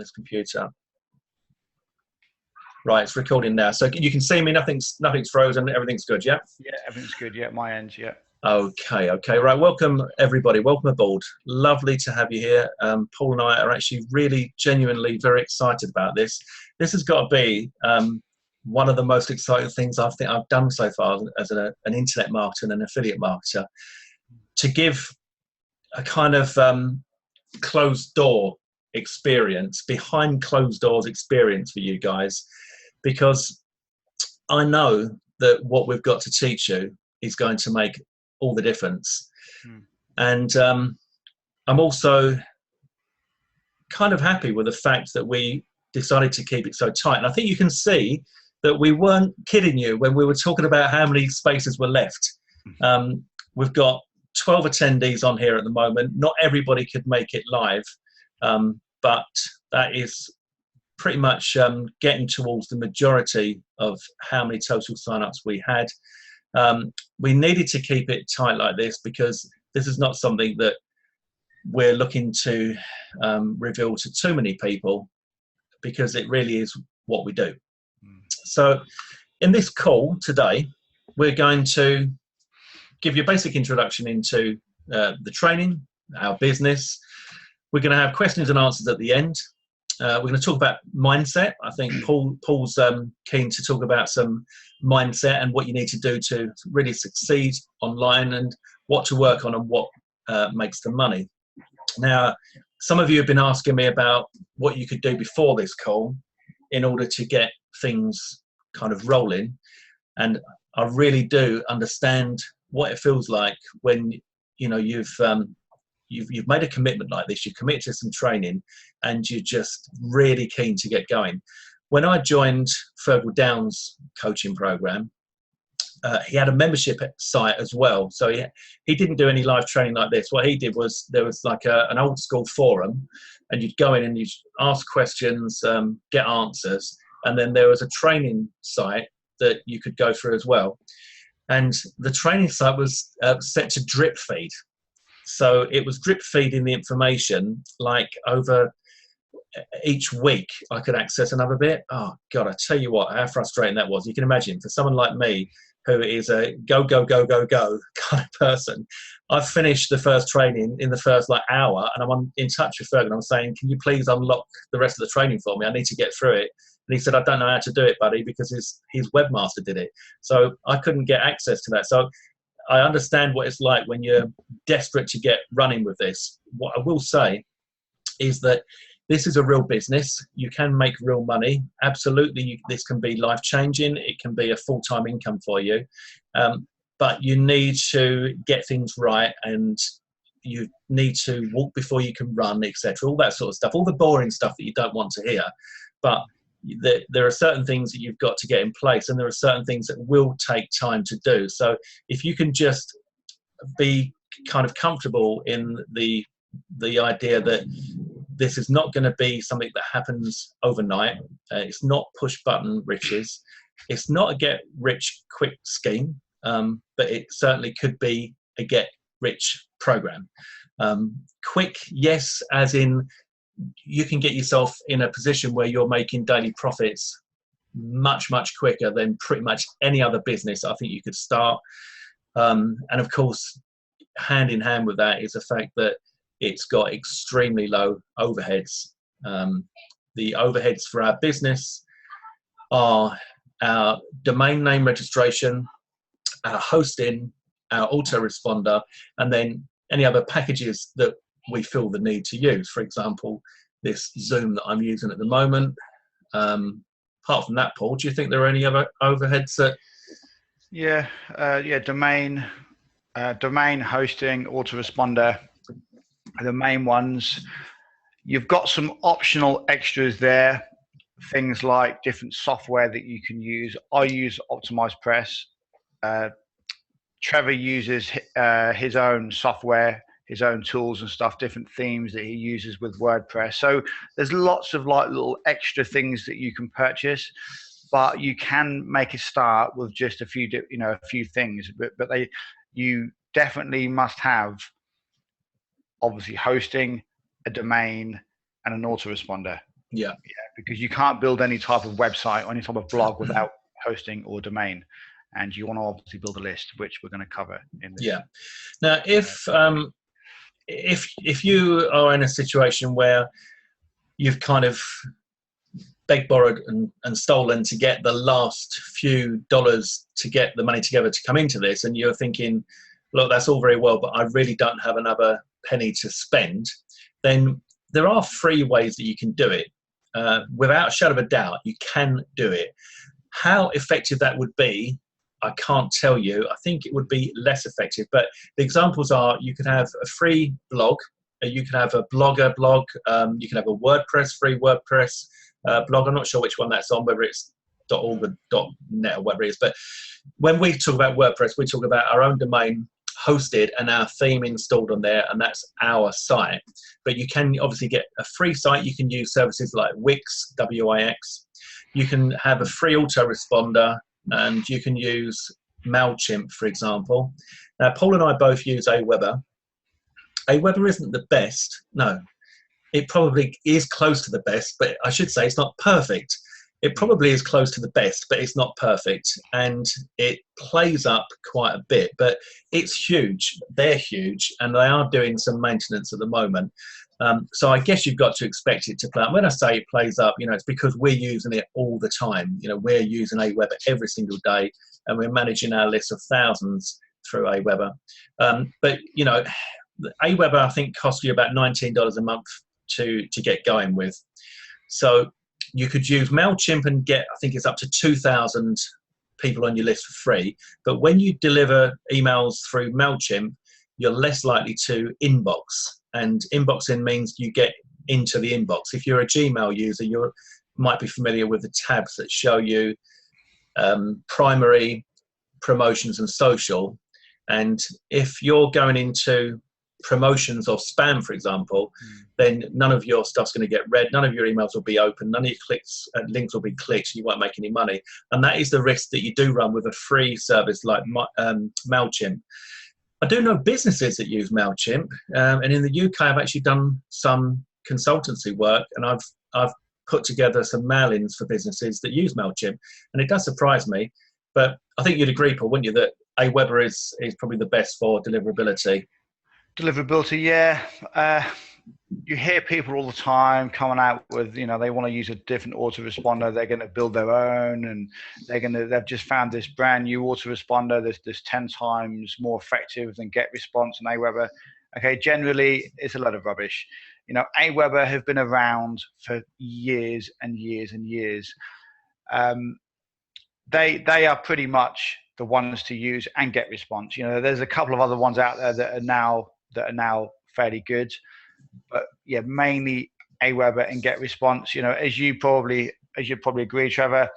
this computer. Right, it's recording now. So you can see me, nothing's frozen, everything's good, yeah? Yeah, everything's good, yeah, my end, yeah. Okay, right, welcome everybody, welcome aboard. Lovely to have you here. Paul and I are actually really genuinely very excited about this. This has got to be one of the most exciting things I think I've done so far as an internet marketer and an affiliate marketer, to give a kind of closed door experience, behind closed doors experience for you guys, because I know that what we've got to teach you is going to make all the difference. And I'm also kind of happy with the fact that we decided to keep it so tight. And I think you can see that we weren't kidding you when we were talking about how many spaces were left. We've got 12 attendees on here at the moment. Not everybody could make it live, but that is pretty much getting towards the majority of how many total signups we had. We needed to keep it tight like this because this is not something that we're looking to reveal to too many people, because it really is what we do. So in this call today, we're going to give you a basic introduction into the training, our business. We're going to have questions and answers at the end. We're going to talk about mindset. I think Paul's keen to talk about some mindset and what you need to do to really succeed online, and what to work on, and what makes the money. Now, some of you have been asking me about what you could do before this call in order to get things kind of rolling. And I really do understand what it feels like when, you know, you've made a commitment like this, you commit to some training, and you're just really keen to get going. When I joined Fergal Downs' coaching program, he had a membership site as well. So he didn't do any live training like this. What he did was, there was like an old school forum, and you'd go in and you'd ask questions, get answers, and then there was a training site that you could go through as well. And the training site was set to drip feed. So it was drip feeding the information, like over each week I could access another bit. Oh God, I tell you what, how frustrating that was. You can imagine, for someone like me, who is a go, go, go, go, go kind of person, I've finished the first training in the first hour, and I'm in touch with Fergal. I'm saying, can you please unlock the rest of the training for me? I need to get through it. And he said, I don't know how to do it, buddy, because his webmaster did it. So I couldn't get access to that. So I understand what it's like when you're desperate to get running with this. What I will say is that this is a real business. You can make real money. Absolutely, this can be life-changing. It can be a full-time income for you. But you need to get things right, and you need to walk before you can run, etc. All that sort of stuff, all the boring stuff that you don't want to hear. But there are certain things that you've got to get in place, and there are certain things that will take time to do. So if you can just be kind of comfortable in the idea that this is not going to be something that happens overnight. It's not push button riches. It's not a get rich quick scheme, but it certainly could be a get rich program. Quick, yes, as in you can get yourself in a position where you're making daily profits much, much quicker than pretty much any other business I think you could start. And of course, hand in hand with that is the fact that it's got extremely low overheads. The overheads for our business are our domain name registration, our hosting, our autoresponder, and then any other packages that we feel the need to use. For example, this Zoom that I'm using at the moment. Apart from that, Paul, do you think there are any other overheads that? Yeah, domain hosting, autoresponder are the main ones. You've got some optional extras there, things like different software that you can use. I use OptimizePress. Trevor uses his own software, his own tools and stuff, different themes that he uses with WordPress. So there's lots of little extra things that you can purchase, but you can make a start with just a few things. But you definitely must have, obviously, hosting, a domain, and an autoresponder. Yeah. Because you can't build any type of website or any type of blog without hosting or domain. And you want to obviously build a list, which we're going to cover in this. Yeah. Now, if you are in a situation where you've kind of begged, borrowed, and stolen to get the last few dollars to get the money together to come into this, and you're thinking, look, that's all very well, but I really don't have another penny to spend, then there are free ways that you can do it. Without a shadow of a doubt, you can do it. How effective that would be, I can't tell you. I think it would be less effective, but the examples are, you could have a free blog, you can have a Blogger blog, you can have a WordPress, free WordPress blog. I'm not sure which one that's on, whether it's .org or .net or whatever it is, but when we talk about WordPress, we talk about our own domain hosted and our theme installed on there, and that's our site. But you can obviously get a free site. You can use services like Wix, W-I-X. You can have a free autoresponder, and you can use MailChimp, for example. Now, Paul and I both use Aweber. Aweber isn't the best. No, it probably is close to the best, but I should say it's not perfect. It probably is close to the best, but it's not perfect. And it plays up quite a bit, but it's huge. They're huge, and they are doing some maintenance at the moment. So I guess you've got to expect it to play up. When I say it plays up, it's because we're using it all the time. We're using Aweber every single day, and we're managing our list of thousands through Aweber. But Aweber, I think, costs you about $19 a month to get going with. So you could use MailChimp and get, I think it's up to 2,000 people on your list for free. But when you deliver emails through MailChimp, you're less likely to inbox. And inboxing means you get into the inbox. If you're a Gmail user, you might be familiar with the tabs that show you primary, promotions, and social. And if you're going into promotions of spam, for example, then none of your stuff's going to get read, none of your emails will be open, none of your links will be clicked, you won't make any money. And that is the risk that you do run with a free service like MailChimp. I do know businesses that use MailChimp, and in the UK I've actually done some consultancy work, and I've put together some mail-ins for businesses that use MailChimp, and it does surprise me. But I think you'd agree, Paul, wouldn't you, that Aweber is probably the best for deliverability? Deliverability, yeah. You hear people all the time coming out with, they want to use a different autoresponder. They're going to build their own, and they've just found this brand new autoresponder that's 10 times more effective than GetResponse and Aweber. Okay, generally it's a lot of rubbish. Aweber have been around for years and years and years. They are pretty much the ones to use, and GetResponse. There's a couple of other ones out there that are now fairly good, but yeah, mainly Aweber and GetResponse. As you probably agree, Trevor,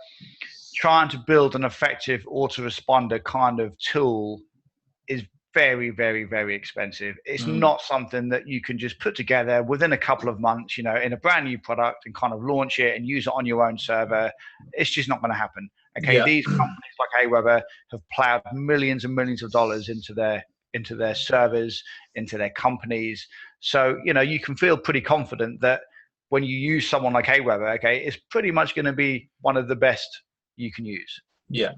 trying to build an effective autoresponder kind of tool is very, very, very expensive. It's not something that you can just put together within a couple of months, in a brand new product and kind of launch it and use it on your own server. It's just not going to happen. Okay, yeah. These companies like Aweber have plowed millions and millions of dollars into their servers, into their companies. So, you can feel pretty confident that when you use someone like Aweber, okay, it's pretty much going to be one of the best you can use. Yeah.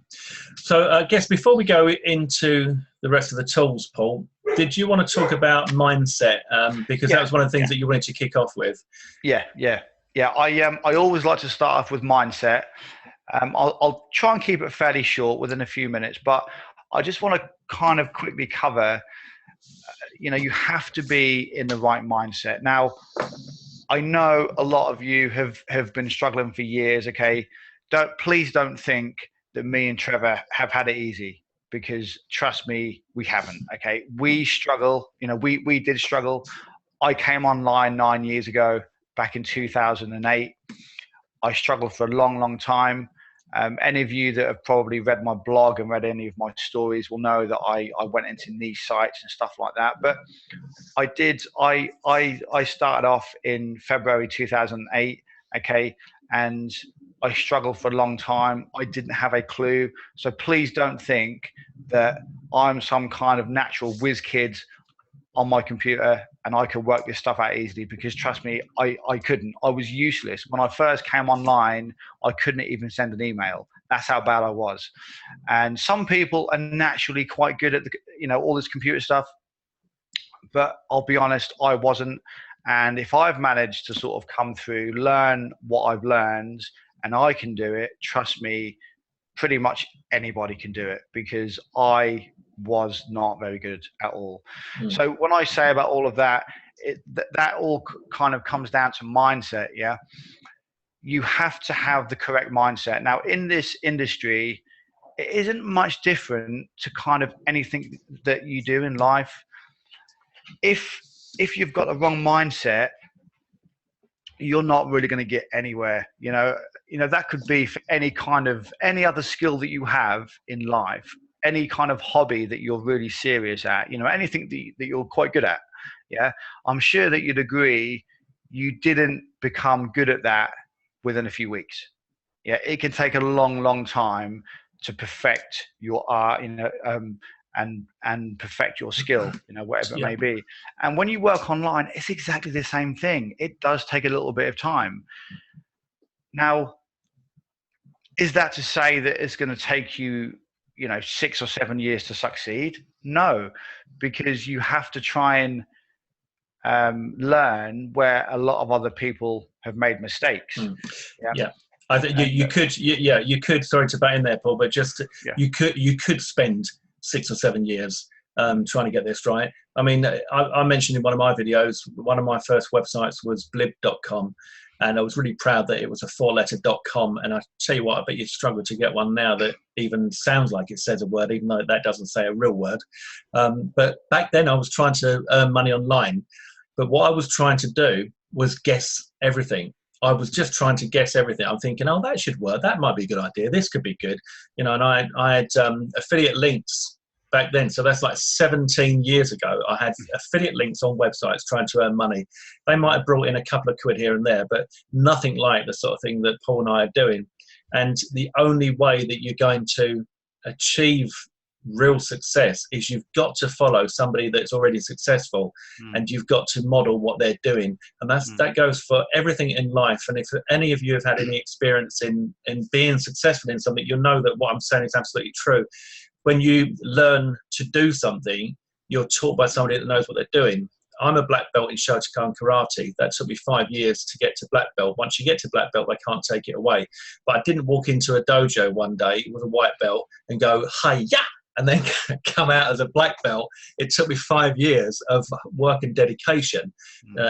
So I guess before we go into the rest of the tools, Paul, did you want to talk about mindset? Because that was one of the things that you wanted to kick off with. Yeah. I always like to start off with mindset. I'll try and keep it fairly short, within a few minutes, but I just want to kind of quickly cover, you have to be in the right mindset. Now, I know a lot of you have been struggling for years, okay? Please don't think that me and Trevor have had it easy, because trust me, we haven't, okay? We struggle, we did struggle. I came online 9 years ago, back in 2008. I struggled for a long, long time. Any of you that have probably read my blog and read any of my stories will know that I went into niche sites and stuff like that. But I started off in February 2008, okay? And I struggled for a long time. I didn't have a clue. So please don't think that I'm some kind of natural whiz kid on my computer and I could work this stuff out easily, because trust me, I couldn't. I was useless. When I first came online, I couldn't even send an email. That's how bad I was. And some people are naturally quite good at all this computer stuff, but I'll be honest, I wasn't. And if I've managed to sort of come through, learn what I've learned, and I can do it, trust me, pretty much anybody can do it, because I was not very good at all. So when I say about all of that, that all kind of comes down to mindset. Yeah. You have to have the correct mindset. Now, in this industry, it isn't much different to kind of anything that you do in life. If you've got the wrong mindset, you're not really going to get anywhere. That could be for any other skill that you have in life, any kind of hobby that you're really serious at, anything that you're quite good at. Yeah. I'm sure that you'd agree you didn't become good at that within a few weeks. Yeah. It can take a long, long time to perfect your art, and perfect your skill, whatever it may be. And when you work online, it's exactly the same thing. It does take a little bit of time. Now, is that to say that it's going to take you, 6 or 7 years to succeed? No, because you have to try and learn where a lot of other people have made mistakes. Yeah. I think you could. Sorry to butt in there, Paul, but just you could spend 6 or 7 years trying to get this right. I mean, I mentioned in one of my videos, one of my first websites was blib.com, and I was really proud that it was a 4-letter .com. And I tell you what, I bet you'd struggle to get one now that even sounds like it says a word, even though that doesn't say a real word. But back then, I was trying to earn money online. But what I was trying to do was guess everything. I was just trying to guess everything. I'm thinking, oh, that should work. That might be a good idea. This could be good. And I had affiliate links back then. So that's like 17 years ago. I had affiliate links on websites trying to earn money. They might have brought in a couple of quid here and there, but nothing like the sort of thing that Paul and I are doing. And the only way that you're going to achieve real success is you've got to follow somebody that's already successful, and you've got to model what they're doing. And that goes for everything in life. And if any of you have had any experience in being successful in something, you'll know that what I'm saying is absolutely true. When you learn to do something, you're taught by somebody that knows what they're doing. I'm a black belt in Shotokan karate. That took me 5 years to get to black belt. Once you get to black belt, they can't take it away. But I didn't walk into a dojo one day with a white belt and go, hi-ya, and then come out as a black belt. It took me 5 years of work and dedication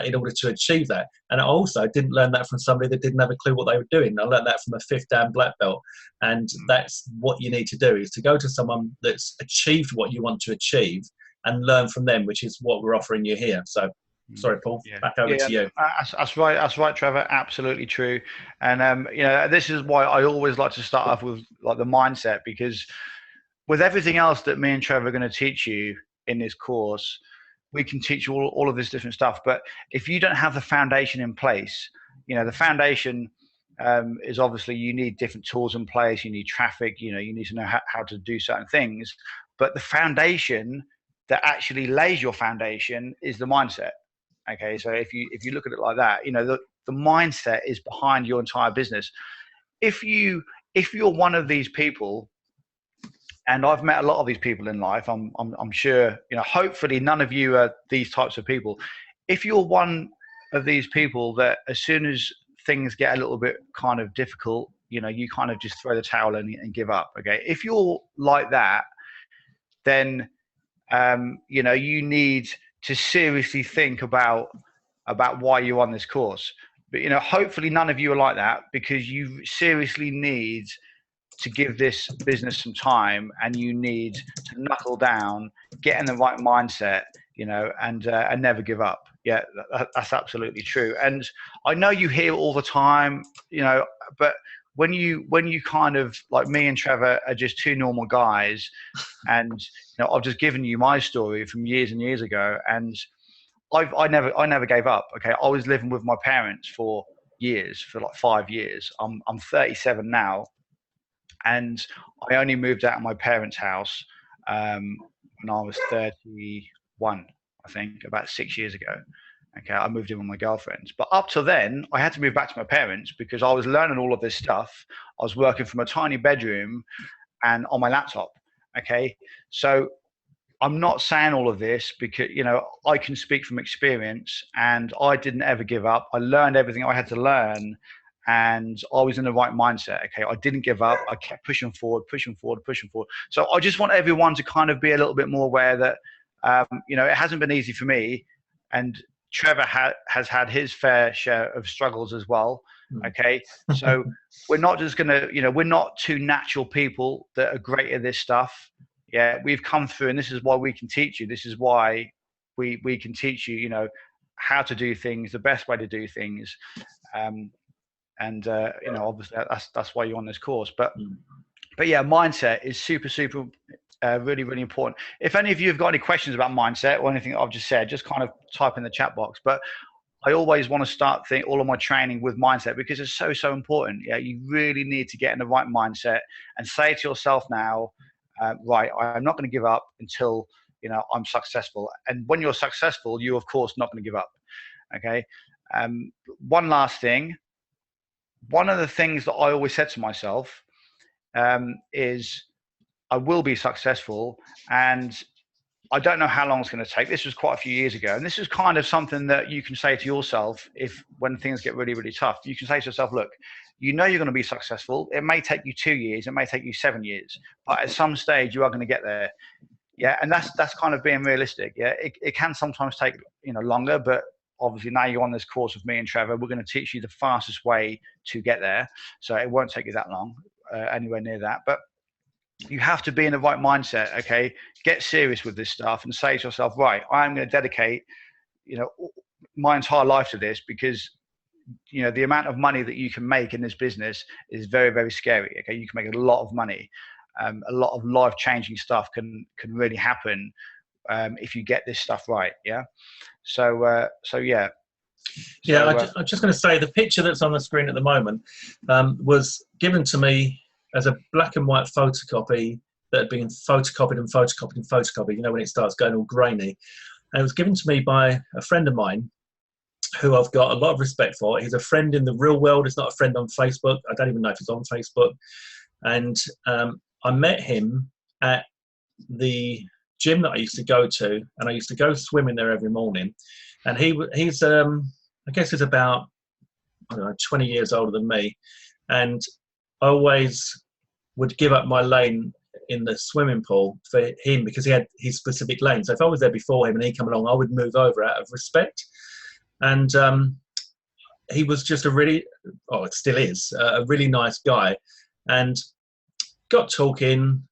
in order to achieve that. And I also didn't learn that from somebody that didn't have a clue what they were doing. I learned that from a 5th Dan black belt. And that's what you need to do, is to go to someone that's achieved what you want to achieve and learn from them, which is what we're offering you here. So, sorry, Paul, back over to you. That's right. That's right, Trevor. Absolutely true. And, this is why I always like to start off with like the mindset, because with everything else that me and Trevor are going to teach you in this course, we can teach you all of this different stuff. But if you don't have the foundation in place, the foundation is obviously you need different tools in place. You need traffic, you need to know how to do certain things. But the foundation that actually lays your foundation is the mindset. Okay, so if you look at it like that, the mindset is behind your entire business. If you're one of these people, and I've met a lot of these people in life, I'm sure, hopefully none of you are these types of people. If you're one of these people that as soon as things get a little bit kind of difficult, you kind of just throw the towel in and give up. Okay, if you're like that, then you need to seriously think about why you're on this course. But hopefully none of you are like that, because you seriously need to give this business some time, and you need to knuckle down, get in the right mindset, and never give up. Yeah, that's absolutely true. And I know you hear it all the time, but when you kind of, like me and Trevor are just two normal guys, and I've just given you my story from years and years ago, and I never gave up. Okay, I was living with my parents for years, for like 5 years. I'm 37 now, and I only moved out of my parents' house when I was 31. I think, about 6 years ago. Okay, I moved in with my girlfriend. But up till then, I had to move back to my parents because I was learning all of this stuff. I was working from a tiny bedroom and on my laptop. Okay, so I'm not saying all of this because, I can speak from experience, and I didn't ever give up. I learned everything I had to learn, and I was in the right mindset. Okay, I didn't give up. I kept pushing forward, pushing forward, pushing forward. So I just want everyone to kind of be a little bit more aware that, it hasn't been easy for me, and Trevor has had his fair share of struggles as well. Okay, so we're not just gonna, we're not two natural people that are great at this stuff. Yeah, we've come through, and this is why we can teach you. This is why we can teach you, how to do things, the best way to do things, obviously that's why you're on this course. But yeah, mindset is super really, really important. If any of you have got any questions about mindset or anything I've just said, just kind of type in the chat box. But I always want to start all of my training with mindset because it's so important. Yeah, you really need to get in the right mindset and say to yourself now, right, I'm not going to give up until I'm successful. And when you're successful, you're of course not going to give up. Okay. One last thing. One of the things that I always said to myself is I will be successful, and I don't know how long it's going to take. This was quite a few years ago, and this is kind of something that you can say to yourself when things get really, really tough. You can say to yourself, look, you're going to be successful. It may take you 2 years, it may take you 7 years, but at some stage you are going to get there. Yeah, and that's kind of being realistic. Yeah, it can sometimes take longer, but obviously now you're on this course with me and Trevor. We're going to teach you the fastest way to get there, so it won't take you that long, anywhere near that. But you have to be in the right mindset. Okay, get serious with this stuff and say to yourself, right, I'm going to dedicate my entire life to this, because the amount of money that you can make in this business is very, very scary. Okay, you can make a lot of money. A lot of life-changing stuff can really happen if you get this stuff right. Yeah. So yeah. I'm just going to say the picture that's on the screen at the moment was given to me as a black and white photocopy that had been photocopied and photocopied and photocopied, when it starts going all grainy. And it was given to me by a friend of mine who I've got a lot of respect for. He's a friend in the real world. He's not a friend on Facebook. I don't even know if he's on Facebook. And I met him at the gym that I used to go to, and I used to go swimming there every morning. And he's I guess he's about, 20 years older than me. And I always would give up my lane in the swimming pool for him because he had his specific lane. So if I was there before him and he come along, I would move over out of respect. And he was just it still is, a really nice guy. And got talking.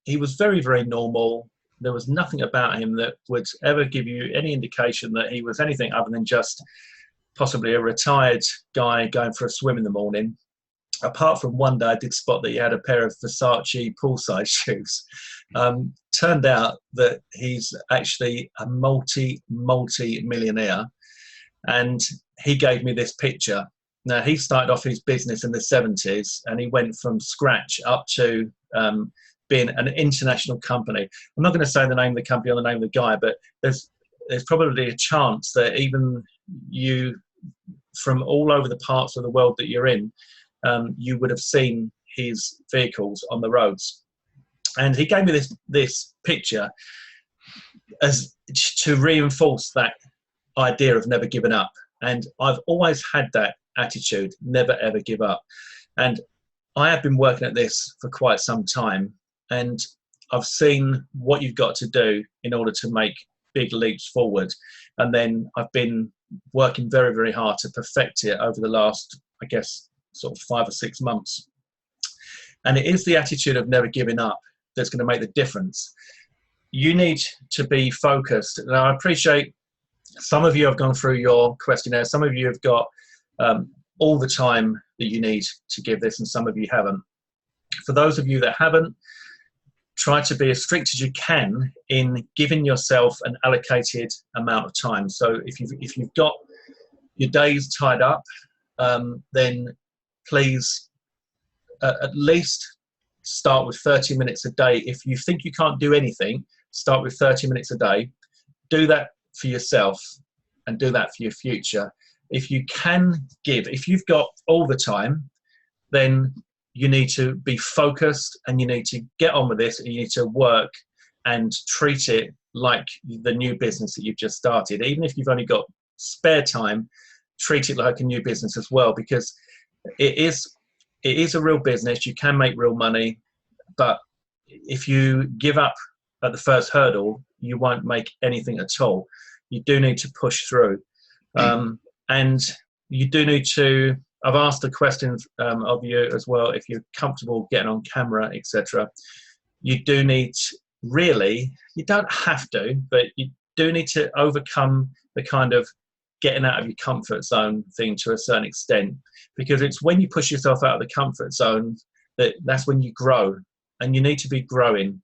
He was very, very normal. There was nothing about him that would ever give you any indication that he was anything other than just possibly a retired guy going for a swim in the morning. Apart from one day I did spot that he had a pair of Versace poolside shoes. Turned out that he's actually a multi-millionaire. And he gave me this picture. Now, he started off his business in the 70s, and he went from scratch up to being an international company. I'm not going to say the name of the company or the name of the guy, but there's probably a chance that even you, from all over the parts of the world that you're in, you would have seen his vehicles on the roads. And he gave me this picture as to reinforce that idea of never giving up. And I've always had that attitude, never ever give up. And I have been working at this for quite some time, and I've seen what you've got to do in order to make big leaps forward. And then I've been working very, very hard to perfect it over the last, I guess, sort of 5 or 6 months. And it is the attitude of never giving up that's going to make the difference. You need to be focused. Now, I appreciate some of you have gone through your questionnaire. Some of you have got all the time that you need to give this, and some of you haven't. For those of you that haven't, try to be as strict as you can in giving yourself an allocated amount of time. So if you've got your days tied up, then please at least start with 30 minutes a day. If you think you can't do anything, start with 30 minutes a day. Do that for yourself and do that for your future. If you can give, if you've got all the time, then you need to be focused and you need to get on with this, and you need to work and treat it like the new business that you've just started. Even if you've only got spare time, treat it like a new business as well, because it is a real business. You can make real money, but if you give up at the first hurdle, you won't make anything at all. You do need to push through. And you do need to, I've asked the questions of you as well, if you're comfortable getting on camera, etc. You do need, really, you don't have to, but you do need to overcome the kind of getting out of your comfort zone thing to a certain extent, because it's when you push yourself out of the comfort zone that's when you grow, and you need to be growing.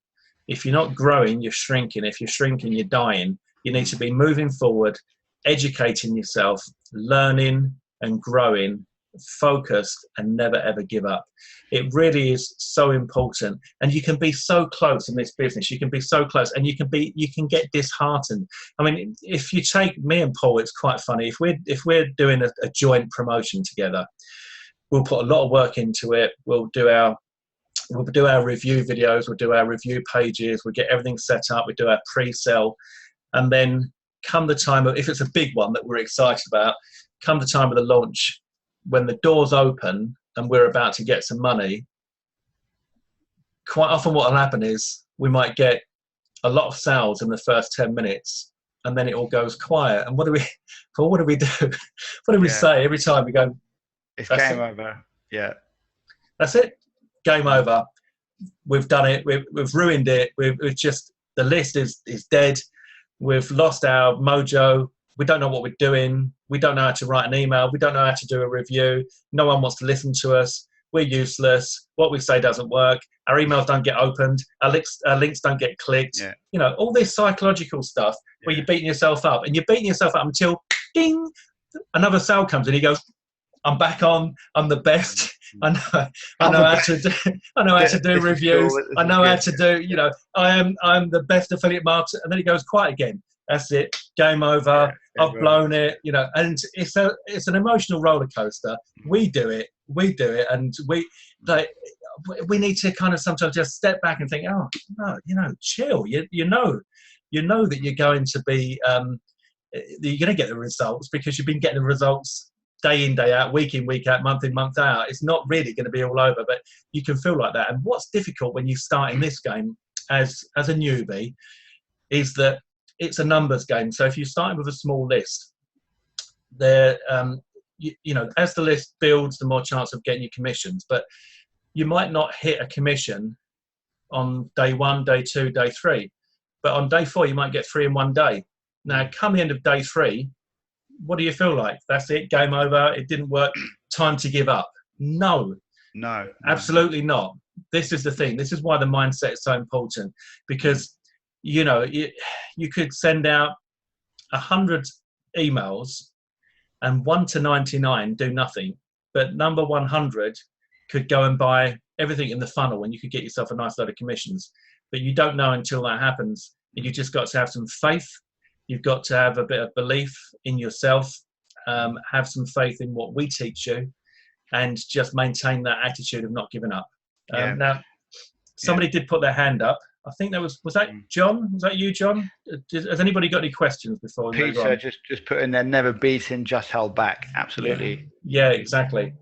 If you're not growing, you're shrinking. If you're shrinking, you're dying. You need to be moving forward, educating yourself, learning and growing, focused, and never ever give up. It really is so important, and you can be so close in this business. You can be so close, and you can get disheartened. I mean, if you take me and Paul, it's quite funny. If we're doing a joint promotion together, we'll put a lot of work into it. We'll do our review videos, we'll do our review pages, we'll get everything set up, we do our pre-sell, and then come the time of, if it's a big one that we're excited about, come the time of the launch, when the doors open and we're about to get some money, quite often what will happen is we might get a lot of sales in the first 10 minutes, and then it all goes quiet. And what do we do? What do we say every time? We go, it's game over. Yeah. That's it. Game over. We've done it. We've ruined it. We've just, the list is dead. We've lost our mojo. We don't know what we're doing. We don't know how to write an email. We don't know how to do a review. No one wants to listen to us. We're useless. What we say doesn't work. Our emails don't get opened. Our links don't get clicked. Yeah. You know, all this psychological stuff where you're beating yourself up, and you're beating yourself up until, ding, another sale comes in. He goes, I'm back on. I'm the best. I know how to do reviews. I know how to do, you know, I'm the best affiliate marketer. And then it goes quiet again. That's it. Game over. Yeah, I've blown it, you know, and it's an emotional roller coaster. We do it, and we need to kind of sometimes just step back and think, oh no, you know, chill. You know that you're going to be you're going to get the results, because you've been getting the results day in, day out, week in, week out, month in, month out. It's not really going to be all over, but you can feel like that. And what's difficult when you start in this game as a newbie is that it's a numbers game. So if you're starting with a small list, there, you know, as the list builds, the more chance of getting your commissions. But you might not hit a commission on day 1, day 2, day 3. But on day 4, you might get 3 in one day. Now, come the end of day 3, what do you feel like? That's it, game over, it didn't work, time to give up? No, absolutely not. This is the thing. This is why the mindset is so important, because, you know, you could send out 100 emails and 1 to 99 do nothing, but number 100 could go and buy everything in the funnel, and you could get yourself a nice load of commissions. But you don't know until that happens. And you just got to have some faith. You've got to have a bit of belief in yourself, have some faith in what we teach you, and just maintain that attitude of not giving up. Now, somebody did put their hand up. I think that was that John? Was that you, John? Has anybody got any questions before we move on? Peter just put in there, never beaten, just held back. Absolutely. Yeah, exactly.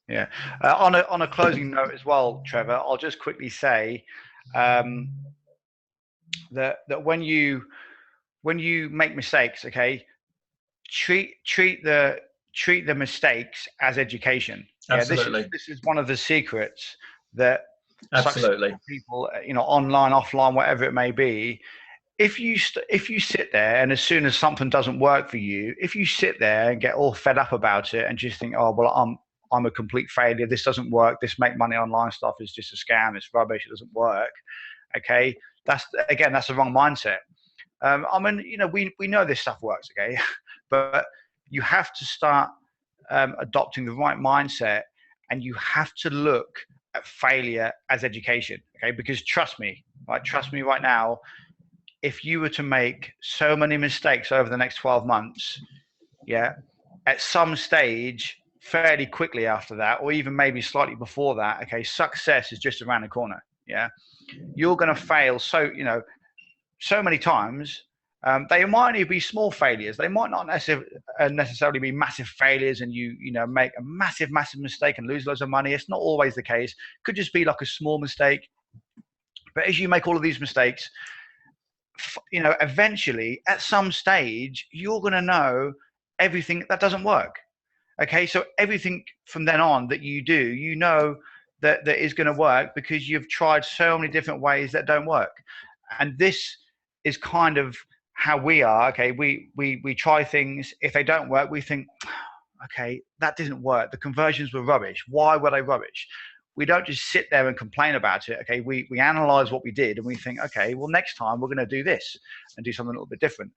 Yeah. On a closing note as well, Trevor, I'll just quickly say that when you make mistakes, okay, treat the mistakes as education. Absolutely. Yeah, this is one of the secrets that absolutely people, you know, online, offline, whatever it may be. If you sit there and as soon as something doesn't work for you, if you sit there and get all fed up about it and just think, oh well, I'm a complete failure, this doesn't work, this make money online stuff is just a scam, it's rubbish, it doesn't work. Okay, that's the wrong mindset. I mean, you know, we know this stuff works, okay, but you have to start adopting the right mindset, and you have to look at failure as education, okay? Because trust me right now, if you were to make so many mistakes over the next 12 months, yeah, at some stage, fairly quickly after that, or even maybe slightly before that, okay, success is just around the corner. Yeah, you're going to fail so many times. They might only be small failures. They might not necessarily be massive failures, and you make a massive mistake and lose loads of money. It's not always the case. Could just be like a small mistake. But as you make all of these mistakes, eventually at some stage you're going to know everything that doesn't work. Okay, so everything from then on that you do, that is going to work because you've tried so many different ways that don't work. And this is kind of how we are. Okay, we try things. If they don't work, we think, okay, that didn't work. The conversions were rubbish. Why were they rubbish? We don't just sit there and complain about it. Okay, we analyze what we did and we think, okay, well, next time we're going to do this and do something a little bit different.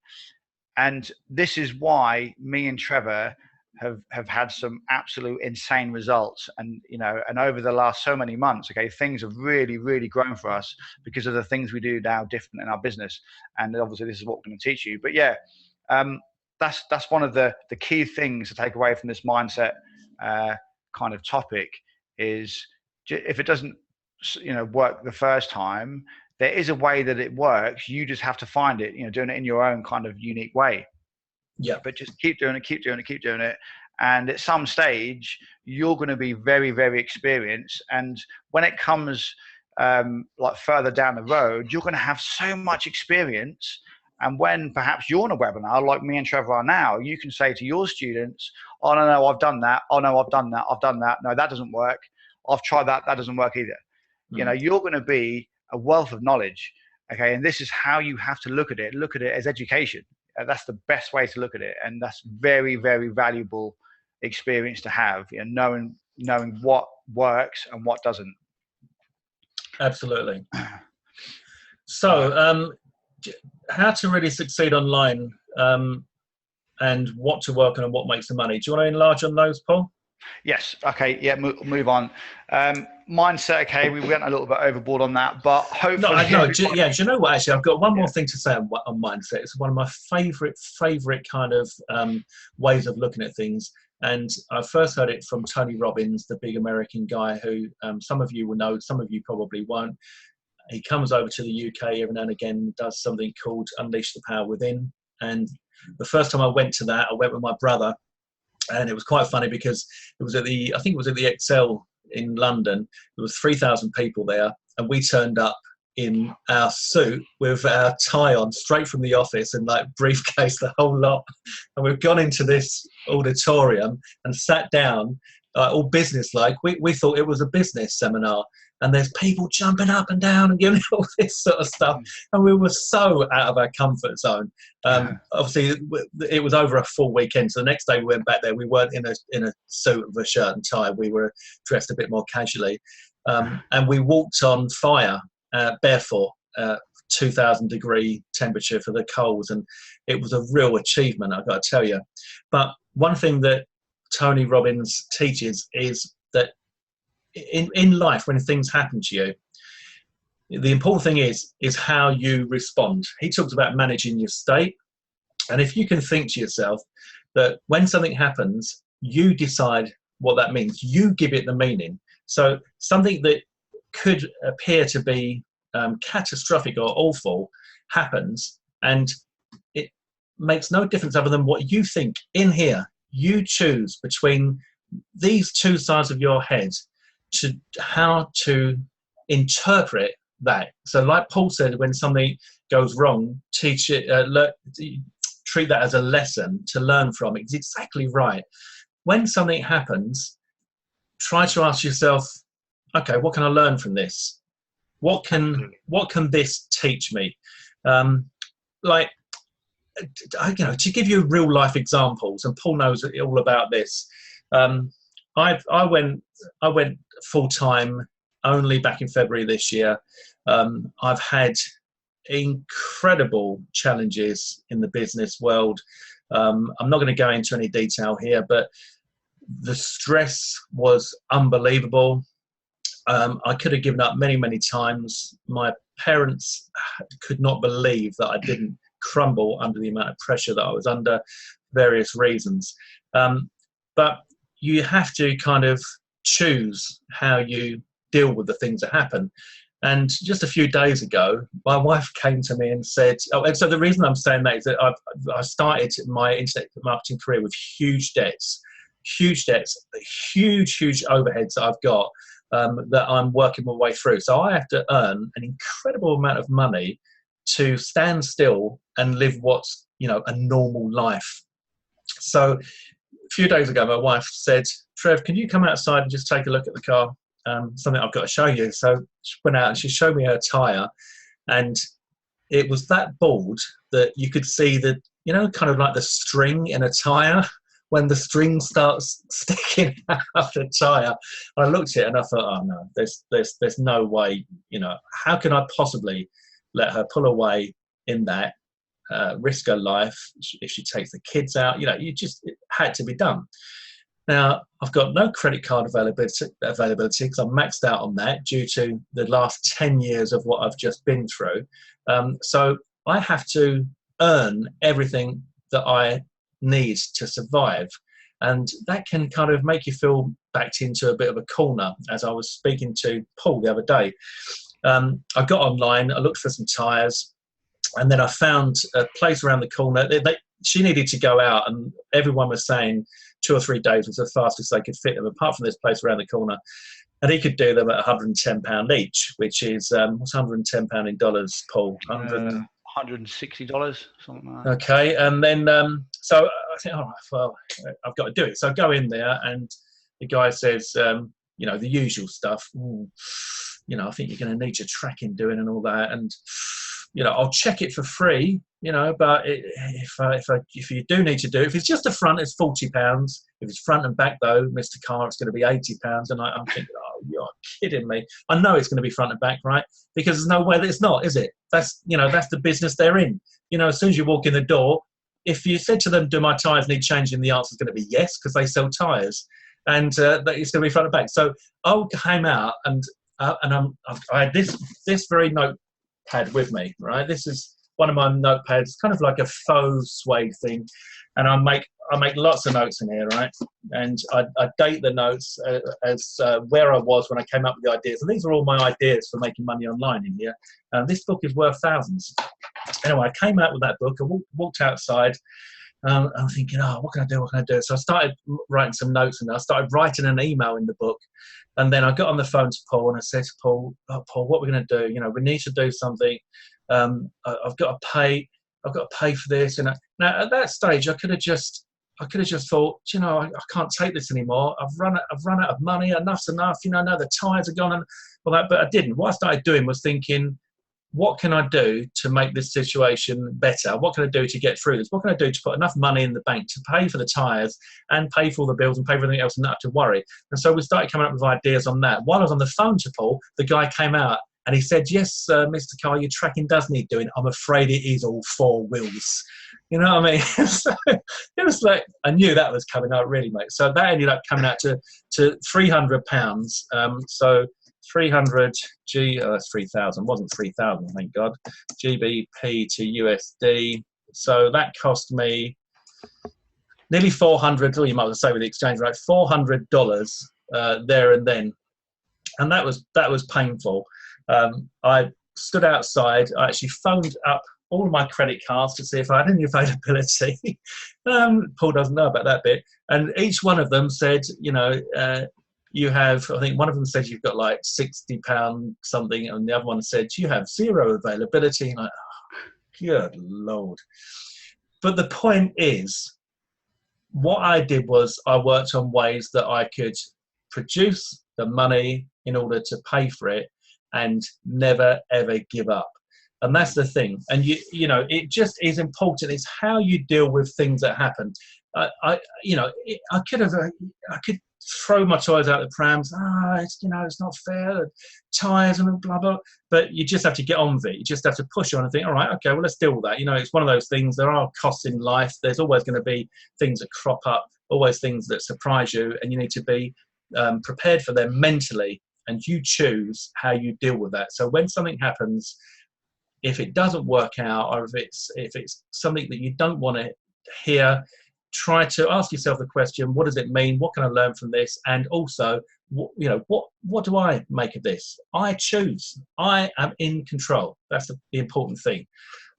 And this is why me and Trevor have had some absolute insane results. And, and over the last so many months, okay, things have really, really grown for us because of the things we do now different in our business. And obviously this is what we're going to teach you. But yeah, that's one of the key things to take away from this mindset kind of topic is, if it doesn't, work the first time, there is a way that it works. You just have to find it, doing it in your own kind of unique way. Yeah. But just keep doing it. And at some stage, you're going to be very, very experienced. And when it comes like further down the road, you're going to have so much experience. And when perhaps you're on a webinar, like me and Trevor are now, you can say to your students, oh, no, I've done that. Oh, no, I've done that. No, that doesn't work. I've tried that. That doesn't work either. You're going to be a wealth of knowledge. Okay. And this is how you have to look at it. Look at it as education. That's the best way to look at it. And that's very, very valuable experience to have, knowing what works and what doesn't. Absolutely. So how to really succeed online, and what to work on and what makes the money. Do you want to enlarge on those, Paul? Yes. Okay. Yeah. Move on. Mindset. Okay. We went a little bit overboard on that, but hopefully. Do you know what? Actually, I've got one more thing to say on mindset. It's one of my favorite kind of ways of looking at things. And I first heard it from Tony Robbins, the big American guy who some of you will know, some of you probably won't. He comes over to the UK every now and again, does something called Unleash the Power Within. And the first time I went to that, I went with my brother. And it was quite funny because it was I think it was at the Excel in London. There was 3,000 people there, and we turned up in our suit with our tie on, straight from the office, and like briefcase, the whole lot. And we've gone into this auditorium and sat down, all business-like. We thought it was a business seminar, and there's people jumping up and down and giving all this sort of stuff. And we were so out of our comfort zone. Obviously, it was over a full weekend. So the next day we went back there. We weren't in a suit with a shirt and tie. We were dressed a bit more casually. And we walked on fire, barefoot, 2,000 degree temperature for the coals. And it was a real achievement, I've got to tell you. But one thing that Tony Robbins teaches is that in life, when things happen to you, the important thing is how you respond. He talks about managing your state. And if you can think to yourself that when something happens, you decide what that means, you give it the meaning. So something that could appear to be catastrophic or awful happens, and it makes no difference other than what you think. In here, you choose between these two sides of your head to how to interpret that. So like Paul said, when something goes wrong, teach it, treat that as a lesson to learn from. It's exactly right. When something happens, try to ask yourself, okay, what can I learn from this? What can this teach me? To give you real life examples, and Paul knows all about this. I went full time only back in February this year. I've had incredible challenges in the business world. I'm not going to go into any detail here, but the stress was unbelievable. I could have given up many, many times. My parents could not believe that I didn't crumble under the amount of pressure that I was under, various reasons. But you have to kind of choose how you deal with the things that happen. And just a few days ago, my wife came to me and said, oh, and so the reason I'm saying that is that I started my internet marketing career with huge debts, huge overheads that I've got that I'm working my way through. So I have to earn an incredible amount of money to stand still and live what's, you know, a normal life. So a few days ago, my wife said, Trev, can you come outside and just take a look at the car? Something I've got to show you. So she went out and she showed me her tyre, and it was that bald that you could see the, you know, kind of like the string in a tyre when the string starts sticking out of the tyre. I looked at it and I thought, oh no, there's no way, you know, how can I possibly let her pull away in that, risk her life if she takes the kids out? You know, it had to be done. Now, I've got no credit card availability because I'm maxed out on that due to the last 10 years of what I've just been through. So I have to earn everything that I need to survive. And that can kind of make you feel backed into a bit of a corner. As I was speaking to Paul the other day, I got online, I looked for some tyres, and then I found a place around the corner. She needed to go out, and everyone was saying 2 or 3 days was the fastest they could fit them, apart from this place around the corner. And he could do them at £110 each, which is, what's £110 in dollars, Paul? $160, something like that. Okay, and then, so I think, all right, well, I've got to do it. So I go in there, and the guy says, you know, the usual stuff. You know, I think you're going to need your tracking doing and all that. And, you know, I'll check it for free, you know, but if you do need to do it, if it's just the front, it's £40. If it's front and back, though, Mr. Carr, it's going to be £80. And I'm thinking, oh, you're kidding me. I know it's going to be front and back, right? Because there's no way that it's not, is it? That's, you know, that's the business they're in. You know, as soon as you walk in the door, if you said to them, do my tyres need changing, the answer is going to be yes, because they sell tyres. And it's going to be front and back. So I came out and I had this very notepad with me, right? This is one of my notepads, kind of like a faux suede thing, and I make lots of notes in here, right? And I date the notes as where I was when I came up with the ideas, and these are all my ideas for making money online in here. This book is worth thousands. Anyway, I came out with that book. I walked outside. I'm thinking, oh, what can I do? What can I do? So I started writing some notes, and I started writing an email in the book. And then I got on the phone to Paul, and I said to Paul, oh, Paul, what we're going to do? You know, we need to do something. I've got to pay for this. And now at that stage, I could have just thought, you know, I can't take this anymore. I've run out of money. Enough's enough. You know, now the tyres are gone and all that. But I didn't. What I started doing was thinking, what can I do to make this situation better? What can I do to get through this? What can I do to put enough money in the bank to pay for the tyres and pay for all the bills and pay for everything else and not have to worry? And so we started coming up with ideas on that. While I was on the phone to Paul, the guy came out and he said, yes, Mr. Carr, your tracking does need doing. I'm afraid it is all 4 wheels. You know what I mean? So it was like, I knew that was coming out really, mate. So that ended up coming out to £300. So 300 that's 3,000, wasn't 3,000, thank God, GBP to USD. So that cost me nearly 400, or you might as well say with the exchange rate, $400 there and then. And that was painful. I stood outside. I actually phoned up all of my credit cards to see if I had any availability. Paul doesn't know about that bit. And each one of them said, you know, you have, I think one of them said you've got like £60 something, and the other one said you have 0 availability. And oh, good Lord. But the point is, what I did was I worked on ways that I could produce the money in order to pay for it and never, ever give up. And that's the thing. And you know, it just is important. It's how you deal with things that happen. I could throw my toys out the prams. It's not fair. Tyres and blah blah. But you just have to get on with it. You just have to push on and think, all right, okay, well, let's deal with that. You know, it's one of those things. There are costs in life. There's always going to be things that crop up. Always things that surprise you, and you need to be prepared for them mentally and you choose how you deal with that. So when something happens, if it doesn't work out, or if it's something that you don't want to hear, try to ask yourself the question: what does it mean? What can I learn from this? And also, what do I make of this? I choose. I am in control. That's the important thing.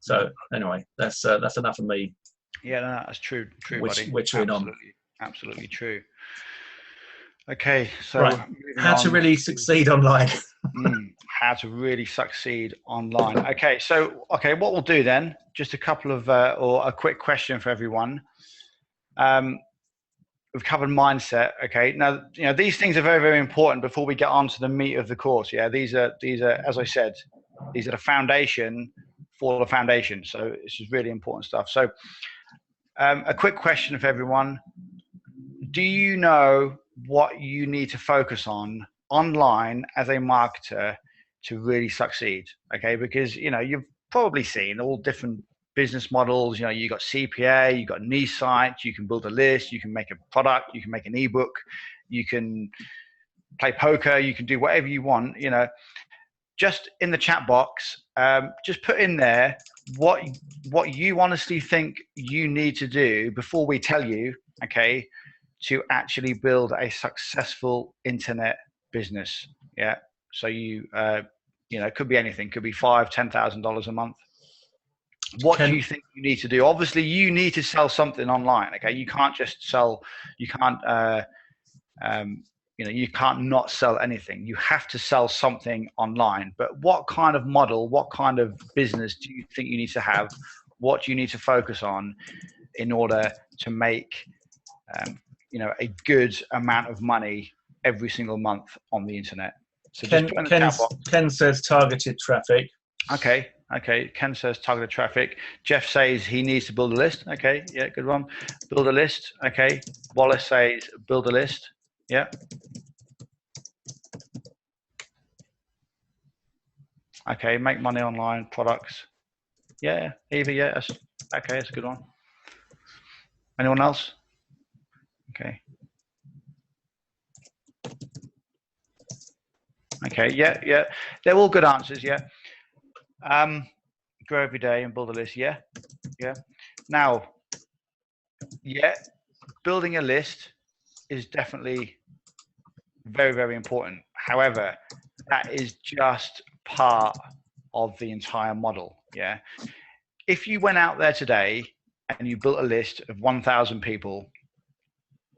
So anyway, that's enough of me. Yeah, no, that's true, buddy. Which we're on. Absolutely true. Okay, so right. How to really succeed online. How to really succeed online. Okay, so what we'll do then, just a couple of or a quick question for everyone. We've covered mindset. Okay, now these things are very, very important before we get on to the meat of the course. Yeah, these are, as I said, these are the foundation for the foundation. So this is really important stuff. So a quick question for everyone: do you know what you need to focus on online as a marketer to really succeed? Okay, because you've probably seen all different business models. You got CPA, you got niche sites, you can build a list, you can make a product, you can make an ebook, you can play poker, you can do whatever you want. Just in the chat box, just put in there what you honestly think you need to do before we tell you, okay, to actually build a successful internet business. Yeah. So it could be anything, could be $5,000-$10,000 a month. What do you think you need to do? Obviously, you need to sell something online. Okay, you can't just sell. You can't. You can't not sell anything. You have to sell something online. But what kind of model, what kind of business do you think you need to have? What do you need to focus on in order to make, a good amount of money every single month on the internet? So Ken says targeted traffic. Okay. Ken says targeted traffic. Jeff says he needs to build a list. Okay. Yeah, good one. Build a list. Okay. Wallace says build a list. Yeah. Okay. Make money online, products. Yeah. Eva, yeah. That's a good one. Anyone else? Okay. Okay. Yeah. They're all good answers. Yeah. Grow every day and build a list. Yeah. Now, building a list is definitely very, very important. However, that is just part of the entire model. Yeah. If you went out there today and you built a list of 1,000 people,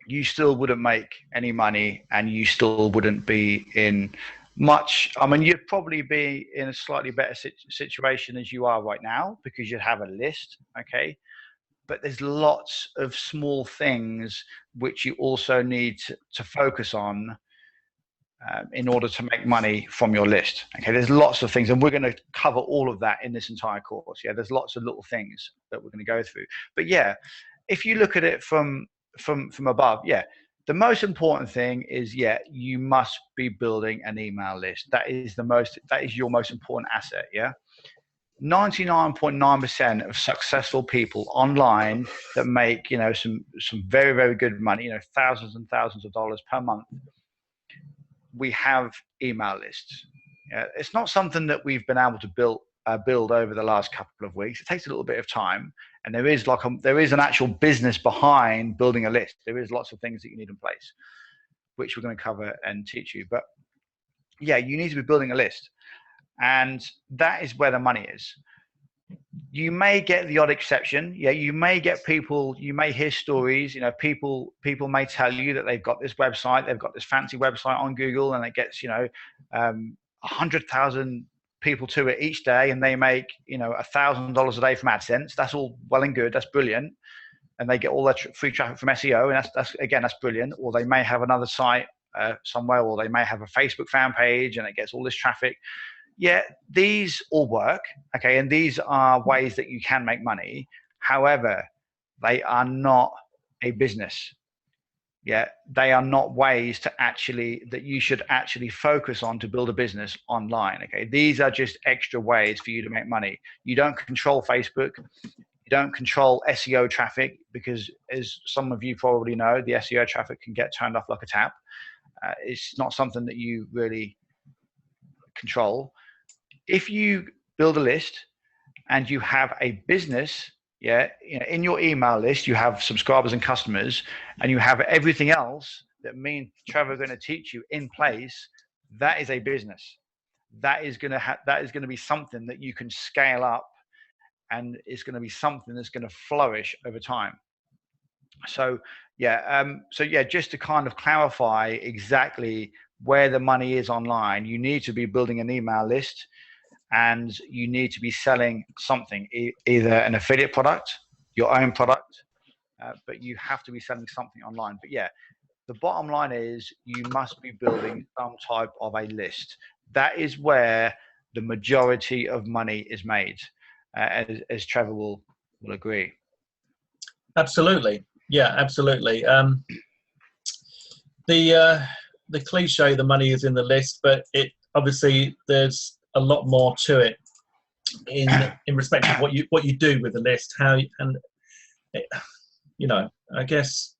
you still wouldn't make any money, and you still wouldn't be in much. I mean, you'd probably be in a slightly better situation as you are right now, because you'd have a list. Okay. But there's lots of small things which you also need to focus on in order to make money from your list. Okay, there's lots of things, and we're going to cover all of that in this entire course. Yeah, there's lots of little things that we're going to go through. But yeah, if you look at it from above, yeah, the most important thing is, you must be building an email list. That is your most important asset. Yeah. 99.9% of successful people online that make some very, very good money, thousands and thousands of dollars per month, we have email lists. Yeah, it's not something that we've been able to build over the last couple of weeks. It takes a little bit of time, and there is an actual business behind building a list. There is lots of things that you need in place, which we're going to cover and teach you. But yeah, you need to be building a list. And that is where the money is. You may get the odd exception. Yeah, you may get people, you may hear stories, people may tell you that they've got this website, they've got this fancy website on Google, and it gets, 100,000 people to it each day, and they make, $1,000 a day from AdSense. That's all well and good. That's brilliant. And they get all their free traffic from SEO. And that's brilliant. Or they may have another site somewhere, or they may have a Facebook fan page and it gets all this traffic. Yeah, these all work, okay, and these are ways that you can make money. However, they are not a business. Yeah, they are not ways that you should actually focus on to build a business online. Okay, these are just extra ways for you to make money. You don't control Facebook. You don't control SEO traffic, because, as some of you probably know, the SEO traffic can get turned off like a tap. It's not something that you really control. If you build a list and you have a business, in your email list, you have subscribers and customers, and you have everything else that me and Trevor are going to teach you in place, that is a business. That is going to be something that you can scale up, and it's going to be something that's going to flourish over time. So just to kind of clarify exactly where the money is online, you need to be building an email list, and you need to be selling something, either an affiliate product, your own product, but you have to be selling something online. But yeah, the bottom line is you must be building some type of a list. That is where the majority of money is made, as Trevor will agree. Absolutely. Yeah, absolutely. The cliche, the money is in the list, but it obviously there's a lot more to it in respect of what you do with the list, I guess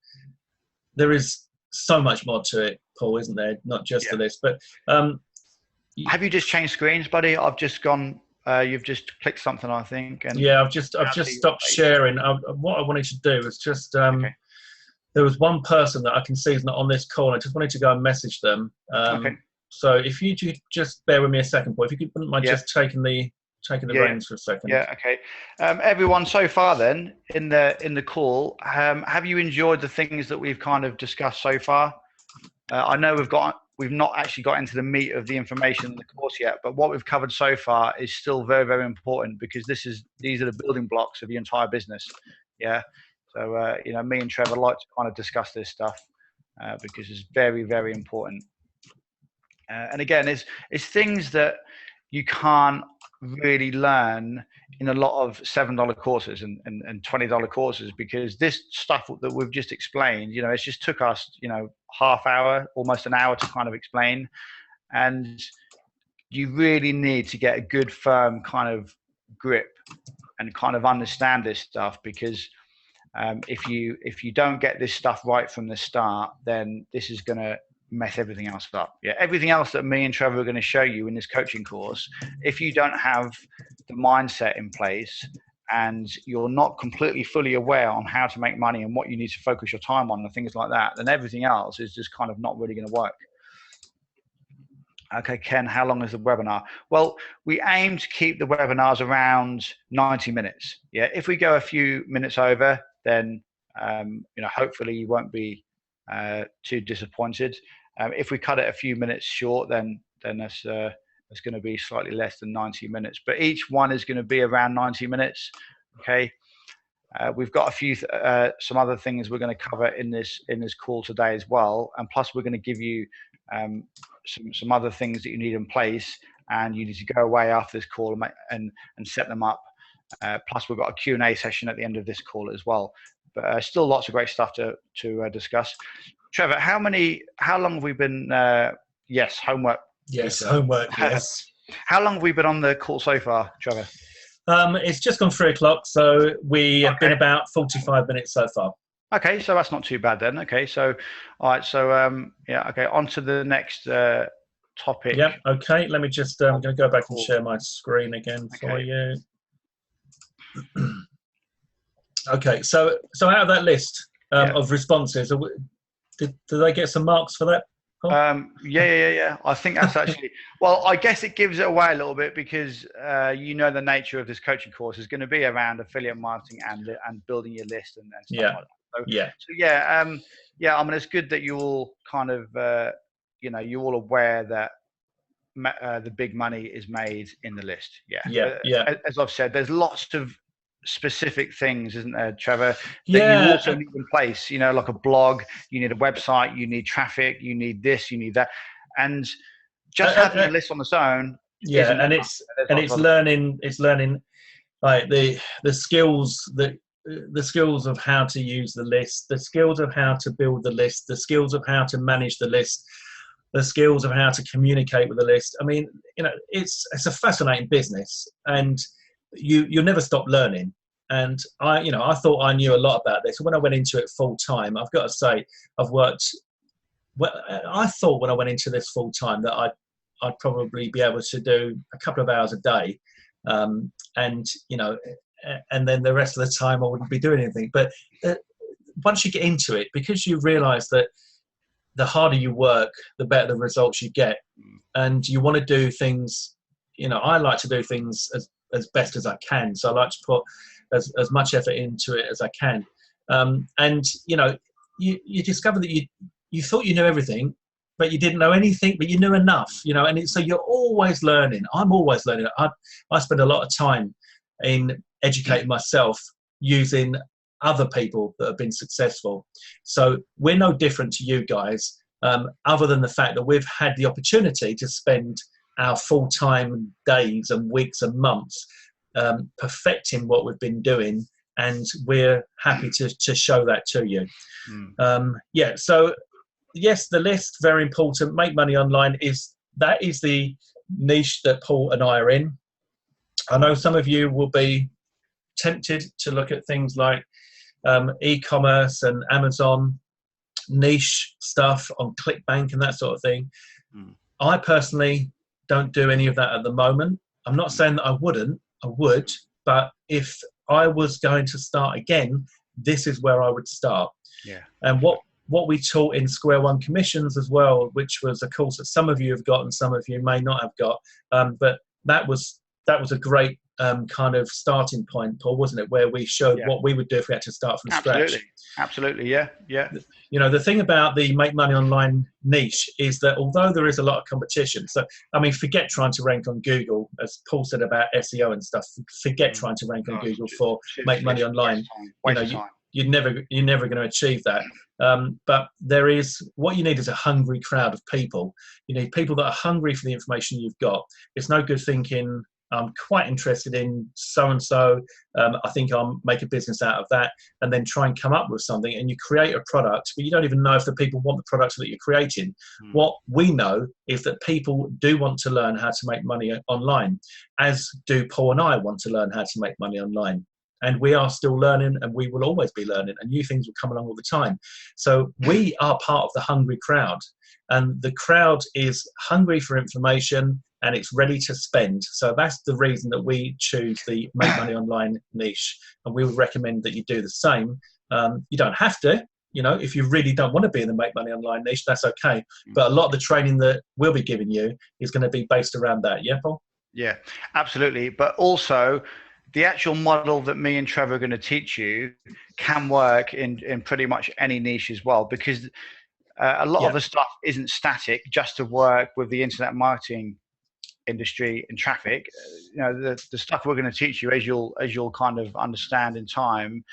there is so much more to it, Paul, isn't there? Not just the list, but have you just changed screens, buddy? I've just gone. You've just clicked something, I think. And yeah, I've just stopped sharing. What I wanted to do was just okay. There was one person that I can see is not on this call. I just wanted to go and message them. Okay. So if you just bear with me a second, Paul, if you wouldn't mind just taking the reins for a second. Yeah. Okay. Everyone, so far then in the call, have you enjoyed the things that we've kind of discussed so far? I know we've not actually got into the meat of the information in the course yet, but what we've covered so far is still very, very important, because these are the building blocks of the entire business. Yeah. So, me and Trevor like to kind of discuss this stuff because it's very, very important. And again, it's things that you can't really learn in a lot of $7 courses and $20 courses, because this stuff that we've just explained, it just took us, half hour, almost an hour to kind of explain. And you really need to get a good, firm kind of grip and kind of understand this stuff, because if you don't get this stuff right from the start, then this is going to mess everything else up. Yeah, everything else that me and Trevor are going to show you in this coaching course, if you don't have the mindset in place and you're not completely fully aware on how to make money and what you need to focus your time on and things like that, then everything else is just kind of not really going to work. Okay, Ken, how long is the webinar? Well, we aim to keep the webinars around 90 minutes. Yeah, if we go a few minutes over, then hopefully you won't be too disappointed. If we cut it a few minutes short, then that's going to be slightly less than 90 minutes. But each one is going to be around 90 minutes. Okay. We've got some other things we're going to cover in this call today as well, and plus we're going to give you some other things that you need in place, and you need to go away after this call and set them up. Plus we've got a Q&A session at the end of this call as well. But still lots of great stuff to discuss. Trevor, how long have we been? Yes, homework. Yes, homework. Yes. How long have we been on the call so far, Trevor? It's just gone 3 o'clock, so we have been about 45 minutes so far. Okay, so that's not too bad then. Okay, so all right, so okay, on to the next topic. Yeah. Okay. Let me just. I'm going to go back and share my screen again for you. Okay, so out of that list of responses, did they get some marks for that? Yeah. I think that's actually, well, I guess it gives it away a little bit, because the nature of this coaching course is going to be around affiliate marketing and building your list and stuff like that. So, I mean, it's good that you all kind of, you're all aware that the big money is made in the list. Yeah. As I've said, there's lots of specific things, isn't there, Trevor, that you also need in place, like a blog, you need a website, you need traffic, you need this, you need that, and just having a list on its own it's learning like the skills of how to use the list, the skills of how to build the list, the skills of how to manage the list, the skills of how to communicate with the list. I mean, it's a fascinating business, and you'll never stop learning. And I thought I knew a lot about this. When I went into it full time, I've got to say, I thought when I went into this full time that I'd probably be able to do a couple of hours a day, and and then the rest of the time I wouldn't be doing anything. But once you get into it, because you realise that the harder you work, the better the results you get, and you want to do things. I like to do things as best as I can, so I like to put as much effort into it as I can. And you discover that you thought you knew everything, but you didn't know anything, but you knew enough, and so you're always learning. I'm always learning. I spend a lot of time in educating myself using other people that have been successful. So we're no different to you guys, other than the fact that we've had the opportunity to spend our full-time days and weeks and months perfecting what we've been doing, and we're happy to show that to you. So yes, the list, very important. Make money online is the niche that Paul and I are in. I know some of you will be tempted to look at things like e-commerce and Amazon niche stuff on ClickBank and that sort of thing. I personally don't do any of that at the moment. I'm not saying that I wouldn't. I would, but if I was going to start again, this is where I would start. Yeah. And what we taught in Square One Commissions as well, which was a course that some of you have got and some of you may not have got, but that was a great kind of starting point, Paul, wasn't it? Where we showed what we would do if we had to start from scratch. Absolutely, yeah. The thing about the Make Money Online niche is that although there is a lot of competition, so I mean, forget trying to rank on Google, as Paul said about SEO and stuff. Forget trying to rank on Google for Make Money Online. You're never going to achieve that. But what you need is a hungry crowd of people. You need people that are hungry for the information you've got. It's no good thinking, I'm quite interested in so-and-so, I think I'll make a business out of that, and then try and come up with something, and you create a product, but you don't even know if the people want the product that you're creating. What we know is that people do want to learn how to make money online, as do Paul and I want to learn how to make money online. And we are still learning, and we will always be learning, and new things will come along all the time. So we are part of the hungry crowd, and the crowd is hungry for information, and it's ready to spend. So that's the reason that we choose the Make Money Online niche, and we would recommend that you do the same. You don't have to, if you really don't want to be in the Make Money Online niche, that's okay. But a lot of the training that we'll be giving you is going to be based around that. Yeah, Paul? Yeah, absolutely. But also, the actual model that me and Trevor are going to teach you can work in pretty much any niche as well, because a lot of the stuff isn't static just to work with the internet marketing industry and traffic. The stuff we're going to teach you, as you'll kind of understand in time,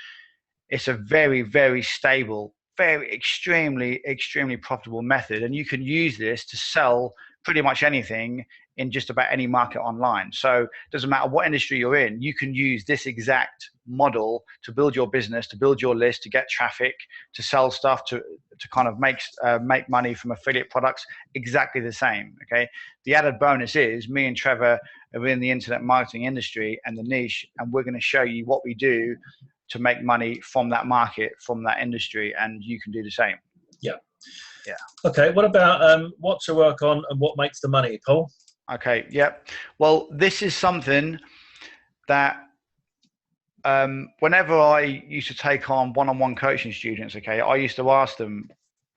it's a very, very stable, very extremely profitable method, and you can use this to sell pretty much anything in just about any market online. So it doesn't matter what industry you're in, you can use this exact model to build your business, to build your list, to get traffic, to sell stuff, to kind of make money from affiliate products, exactly the same. Okay. The added bonus is me and Trevor are in the internet marketing industry and the niche, and we're going to show you what we do to make money from that market, from that industry, and you can do the same. Yeah. Okay. What about what to work on and what makes the money, Paul? Okay. Yep. Well, this is something that whenever I used to take on one-on-one coaching students, okay, I used to ask them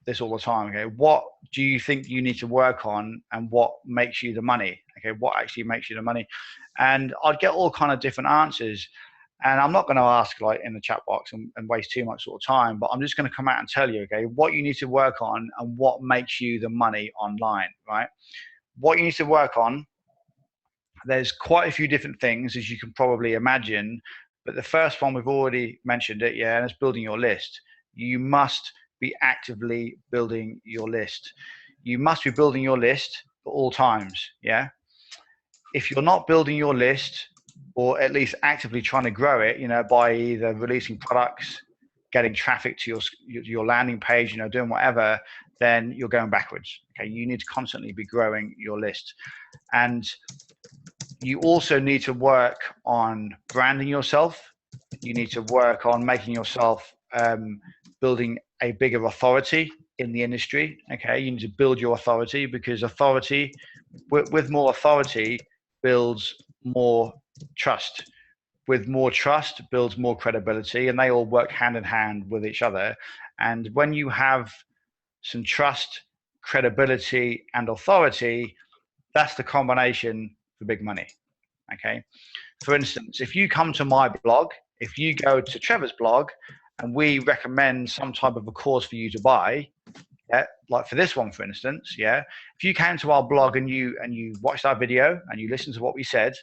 this all the time. Okay, what do you think you need to work on, and what makes you the money? Okay, what actually makes you the money? And I'd get all kind of different answers. And I'm not going to ask like in the chat box and waste too much sort of time, but I'm just going to come out and tell you, okay, what you need to work on and what makes you the money online, right? What you need to work on, there's quite a few different things, as you can probably imagine, but the first one, we've already mentioned it, and it's building your list. You must be actively building your list. You must be building your list at all times, yeah? If you're not building your list, or at least actively trying to grow it, by either releasing products, getting traffic to your landing page, doing whatever, then you're going backwards. Okay, you need to constantly be growing your list. And you also need to work on branding yourself. You need to work on making yourself, building a bigger authority in the industry. Okay, you need to build your authority, because authority with more authority builds more trust. With more trust builds more credibility, and they all work hand in hand with each other. And when you have some trust, credibility, and authority, that's the combination for big money. Okay. For instance, if you come to my blog, if you go to Trevor's blog and we recommend some type of a course for you to buy, yeah, like for this one, for instance, yeah, if you came to our blog and you watched our video and you listened to what we said,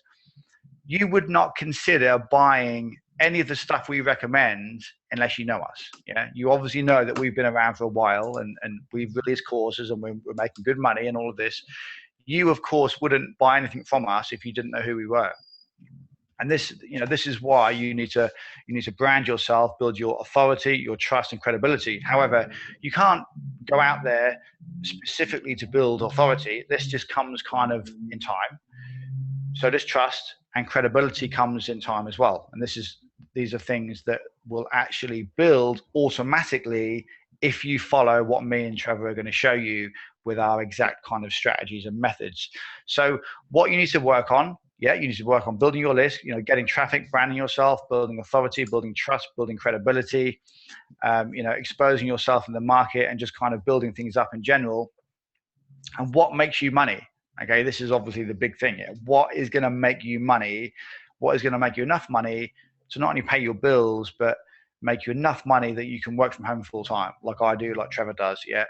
you would not consider buying any of the stuff we recommend unless you know us. Yeah, you obviously know that we've been around for a while and we've released courses and we're making good money and all of this. You, of course, wouldn't buy anything from us if you didn't know who we were. And this, this is why you need to brand yourself, build your authority, your trust, and credibility. However, you can't go out there specifically to build authority. This just comes kind of in time. So this trust and credibility comes in time as well. And these are things that will actually build automatically if you follow what me and Trevor are going to show you with our exact kind of strategies and methods. So what you need to work on, you need to work on building your list, getting traffic, branding yourself, building authority, building trust, building credibility, exposing yourself in the market and just kind of building things up in general. And what makes you money? Okay, this is obviously the big thing here. What is going to make you money? What is going to make you enough money to not only pay your bills, but make you enough money that you can work from home full time, like I do, like Trevor does. Yeah,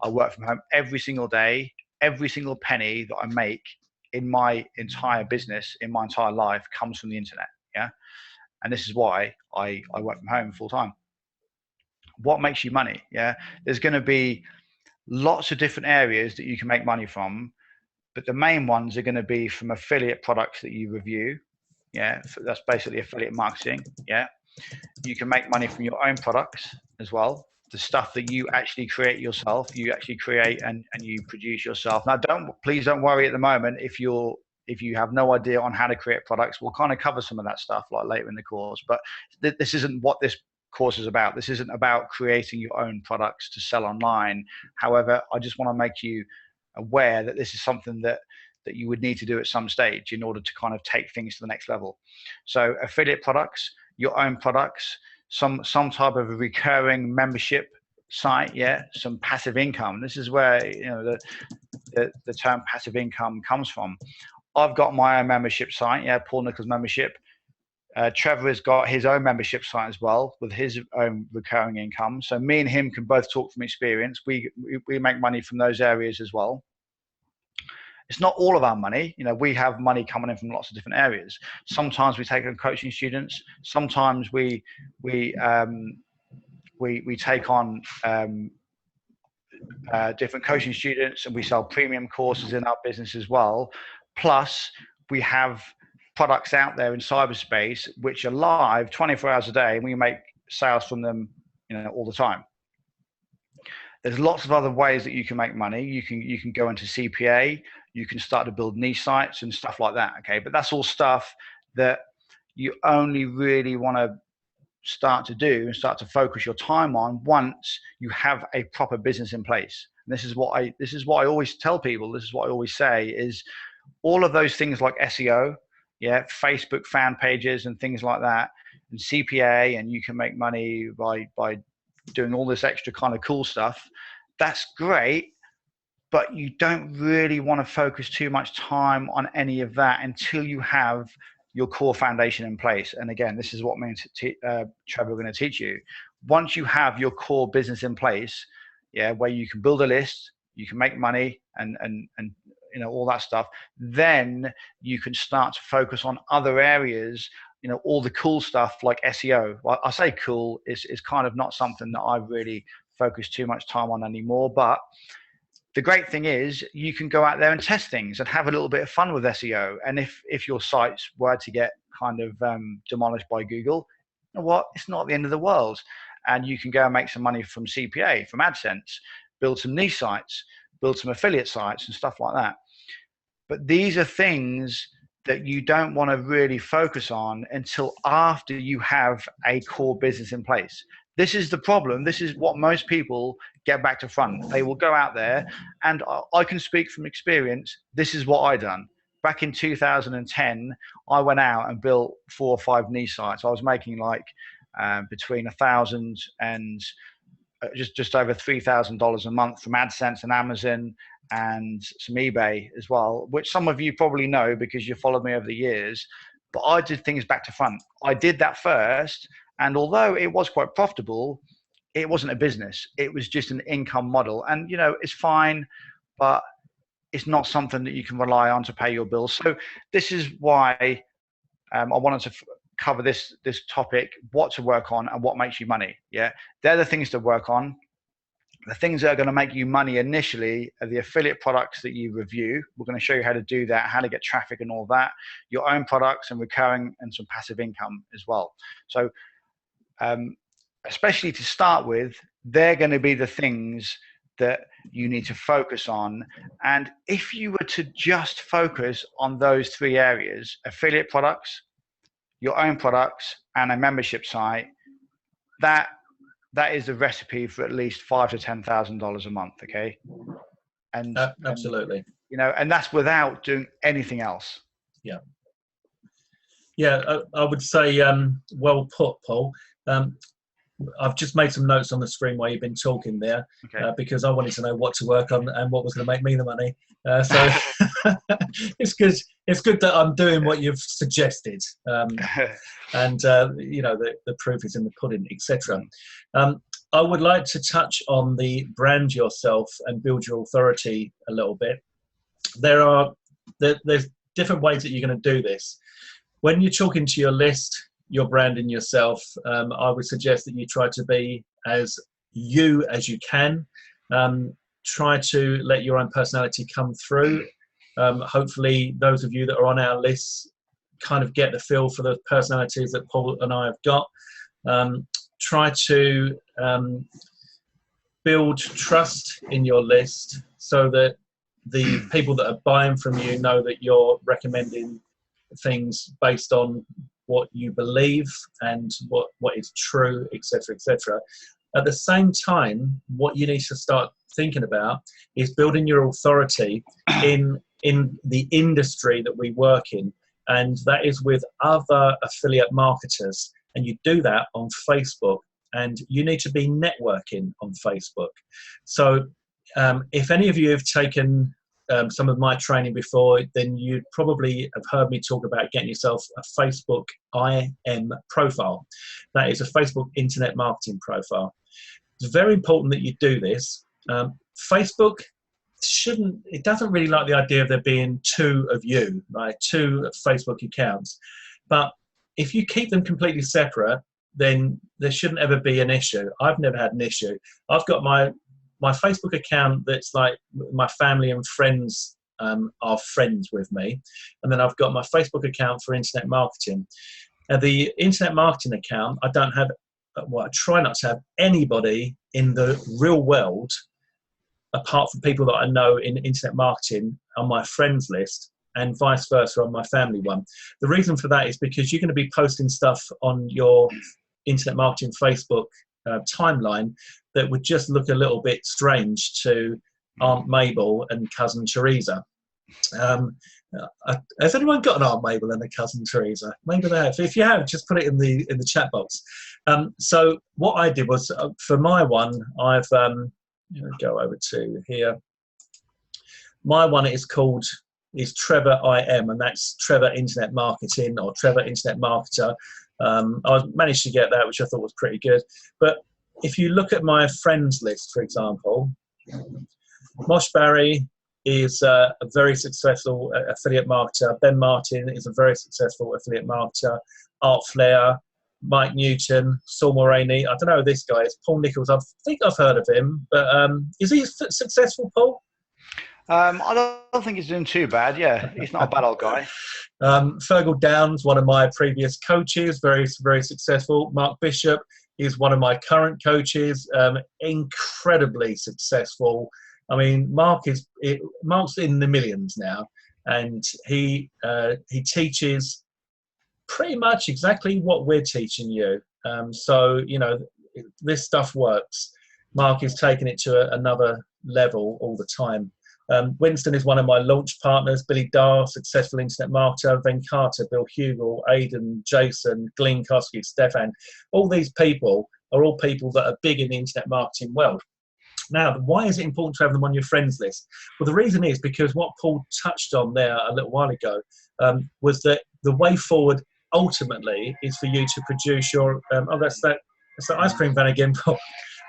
I work from home every single day. Every single penny that I make in my entire business, in my entire life, comes from the internet. Yeah, and this is why I work from home full time. What makes you money? Yeah, there's going to be lots of different areas that you can make money from. But the main ones are going to be from affiliate products that you review. Yeah, that's basically affiliate marketing. Yeah, you can make money from your own products as well. The stuff that you actually create yourself, you actually create and you produce yourself. Now, please don't worry at the moment if you have no idea on how to create products. We'll kind of cover some of that stuff like later in the course. But this isn't what this course is about. This isn't about creating your own products to sell online. However, I just want to make you aware that this is something that you would need to do at some stage in order to kind of take things to the next level. So affiliate products, your own products, some type of a recurring membership site, some passive income. This is where the term passive income comes from. I've got my own membership site, Paul Nichols membership. Trevor has got his own membership site as well with his own recurring income. So me and him can both talk from experience. We make money from those areas as well. It's not all of our money. We have money coming in from lots of different areas. Sometimes we take on coaching students. Sometimes we take on different coaching students, and we sell premium courses in our business as well. Plus, we have products out there in cyberspace which are live 24 hours a day, and we make sales from them all the time. There's lots of other ways that you can make money. You can go into CPA, you can start to build niche sites and stuff like that. Okay, but that's all stuff that you only really want to start to do and start to focus your time on once you have a proper business in place. And this is what I always tell people. This is what I always say is all of those things like SEO, Facebook fan pages and things like that, and CPA, and you can make money by doing all this extra kind of cool stuff. That's great, but you don't really want to focus too much time on any of that until you have your core foundation in place. And again, this is what me and Trevor are going to teach you. Once you have your core business in place, where you can build a list, you can make money and all that stuff, then you can start to focus on other areas, all the cool stuff like SEO. Well, I say cool is kind of not something that I really focus too much time on anymore. But the great thing is you can go out there and test things and have a little bit of fun with SEO. And if your sites were to get kind of demolished by Google, you know what? It's not the end of the world. And you can go and make some money from CPA, from AdSense, build some niche sites, build some affiliate sites and stuff like that. But these are things that you don't want to really focus on until after you have a core business in place. This is the problem. This is what most people get back to front. They will go out there, and I can speak from experience. This is what I done. Back in 2010, I went out and built 4 or 5 niche sites. I was making like between $1,000 and just over $3,000 a month from AdSense and Amazon and some eBay as well, which some of you probably know because you followed me over the years. But I did things back to front. I did that first, and although it was quite profitable, it wasn't a business. It was just an income model, and you know, it's fine, but it's not something that you can rely on to pay your bills. So this is why I wanted to cover this topic: what to work on and what makes you money. Yeah, they're the things to work on. The things that are going to make you money initially are the affiliate products that you review. We're going to show you how to do that, how to get traffic and all that, your own products and recurring and some passive income as well. So especially to start with, they're going to be the things that you need to focus on. And if you were to just focus on those 3 areas, affiliate products, your own products, and a membership site, that is the recipe for at least $5,000 to $10,000 a month. Okay. And absolutely. You know, and that's without doing anything else. Yeah. Yeah. I would say, well put, Paul. I've just made some notes on the screen while you've been talking there, okay. Because I wanted to know what to work on and what was going to make me the money. So it's good. It's good that I'm doing what you've suggested, and you know, the proof is in the pudding, etc. I would like to touch on the brand yourself and build your authority a little bit. There's different ways that you're going to do this. When you're talking to your list, you're branding yourself, I would suggest that you try to be as you as you can. Try to let your own personality come through. Hopefully those of you that are on our lists kind of get the feel for the personalities that Paul and I have got. Try to build trust in your list so that the people that are buying from you know that you're recommending things based on what you believe and what is true, etc., etc. At the same time, what you need to start thinking about is building your authority in the industry that we work in, and that is with other affiliate marketers. And you do that on Facebook, and you need to be networking on Facebook. So if any of you have taken some of my training before, then you'd probably have heard me talk about getting yourself a Facebook IM profile. That is a Facebook Internet Marketing profile. It's very important that you do this. Facebook it doesn't really like the idea of there being 2 of you, right? 2 Facebook accounts. But if you keep them completely separate, then there shouldn't ever be an issue. I've never had an issue. I've got my Facebook account that's like my family and friends are friends with me. And then I've got my Facebook account for internet marketing. Now, the internet marketing account, I try not to have anybody in the real world, apart from people that I know in internet marketing, on my friends list, and vice versa on my family one. The reason for that is because you're going to be posting stuff on your internet marketing Facebook timeline that would just look a little bit strange to Aunt Mabel and Cousin Teresa. Has anyone got an Aunt Mabel and a Cousin Teresa? Maybe they have. If you have, just put it in the chat box. So what I did was, for my one, I've go over to here. My one is Trevor IM, and that's Trevor Internet Marketing or Trevor Internet Marketer. I managed to get that, which I thought was pretty good. But if you look at my friends list, for example, Mosh Barry is a very successful affiliate marketer. Ben Martin is a very successful affiliate marketer. Art Flair, Mike Newton, Saul Moraney. I don't know who this guy is. Paul Nichols. I think I've heard of him, but is he successful, Paul? I don't think he's doing too bad. Yeah, he's not a bad old guy. Fergal Downs, one of my previous coaches, very, very successful. Mark Bishop is one of my current coaches, incredibly successful. I mean, Mark's in the millions now, and he teaches pretty much exactly what we're teaching you. So, you know, this stuff works. Mark is taking it to another level all the time. Winston is one of my launch partners. Billy Dahl, successful internet marketer. Venkata, Bill Hugel, Aidan, Jason, Glenn Kosky, Stefan. All these people are all people that are big in the internet marketing world. Now, why is it important to have them on your friends list? Well, the reason is because what Paul touched on there a little while ago was that the way forward ultimately is for you to produce your that's the ice cream van again, Paul.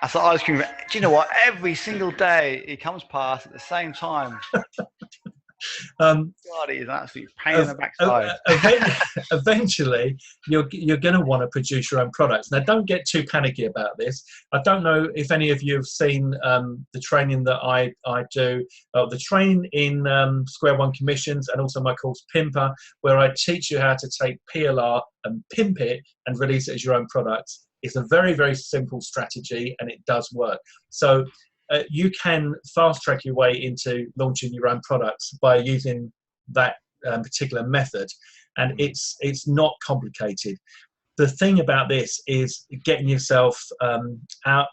That's the ice cream van. Do you know what? Every single day it comes past at the same time. God, it is an absolute pain in the backside. Eventually, you're going to want to produce your own products. Now, don't get too panicky about this. I don't know if any of you have seen the training that I do, the training in Square One Commissions, and also my course Pimper, where I teach you how to take PLR and pimp it and release it as your own products. It's a very, very simple strategy, and it does work. So you can fast track your way into launching your own products by using that particular method, and it's not complicated. The thing about this is getting yourself out,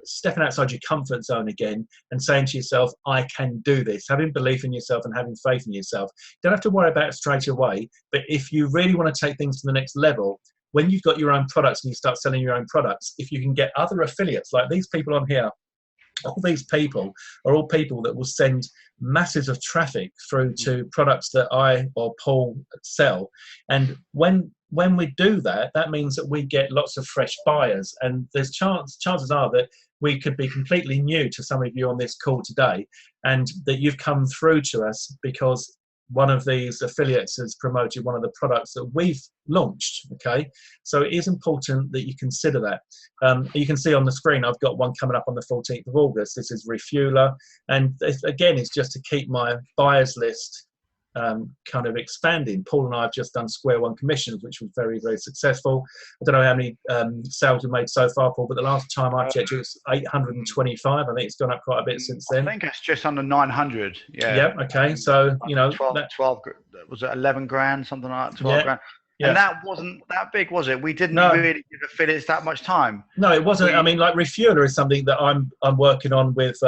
stepping outside your comfort zone again and saying to yourself, I can do this, having belief in yourself and having faith in yourself. You don't have to worry about it straight away, but if you really want to take things to the next level, when you've got your own products and you start selling your own products, if you can get other affiliates like these people on here, all these people are all people that will send masses of traffic through to products that I or Paul sell. And when we do that, that means that we get lots of fresh buyers. And there's chances are that we could be completely new to some of you on this call today, and that you've come through to us because one of these affiliates has promoted one of the products that we've launched. Okay, so it is important that you consider that. You can see on the screen I've got one coming up on the 14th of August. This is Refueler, and again it's just to keep my buyers list kind of expanding. Paul and I have just done Square One Commissions, which was very, very successful. I don't know how many sales we've made so far, Paul, but the last time I checked it was 825. I think it's gone up quite a bit since then. I think it's just under 900. Yeah. Yep. Okay. So 12 was it 11 grand, something like that? 12 grand. Yeah. And that wasn't that big, was it? We didn't really give affiliates that much time. No, it wasn't. I mean, like Refueler is something that I'm working on with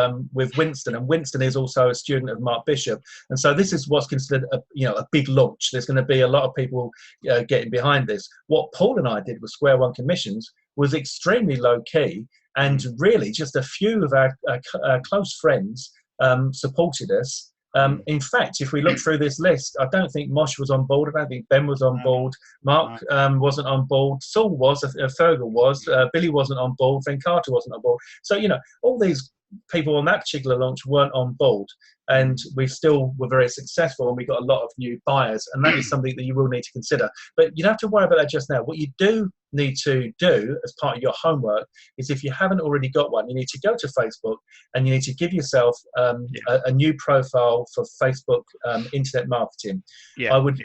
Winston, and Winston is also a student of Mark Bishop, and so this is what's considered a big launch. There's going to be a lot of people getting behind this. What Paul and I did with Square One Commissions was extremely low key, and really just a few of our close friends supported us. In fact, if we look through this list, I don't think Mosh was on board. I don't think Ben was on board. Mark wasn't on board. Saul was. Fergal was. Billy wasn't on board. Venkata wasn't on board. So, all these people on that particular launch weren't on board. And we still were very successful, and we got a lot of new buyers. And that is something that you will need to consider. But you don't have to worry about that just now. What you do need to do as part of your homework is, if you haven't already got one, you need to go to Facebook and you need to give yourself a new profile for Facebook internet marketing. I would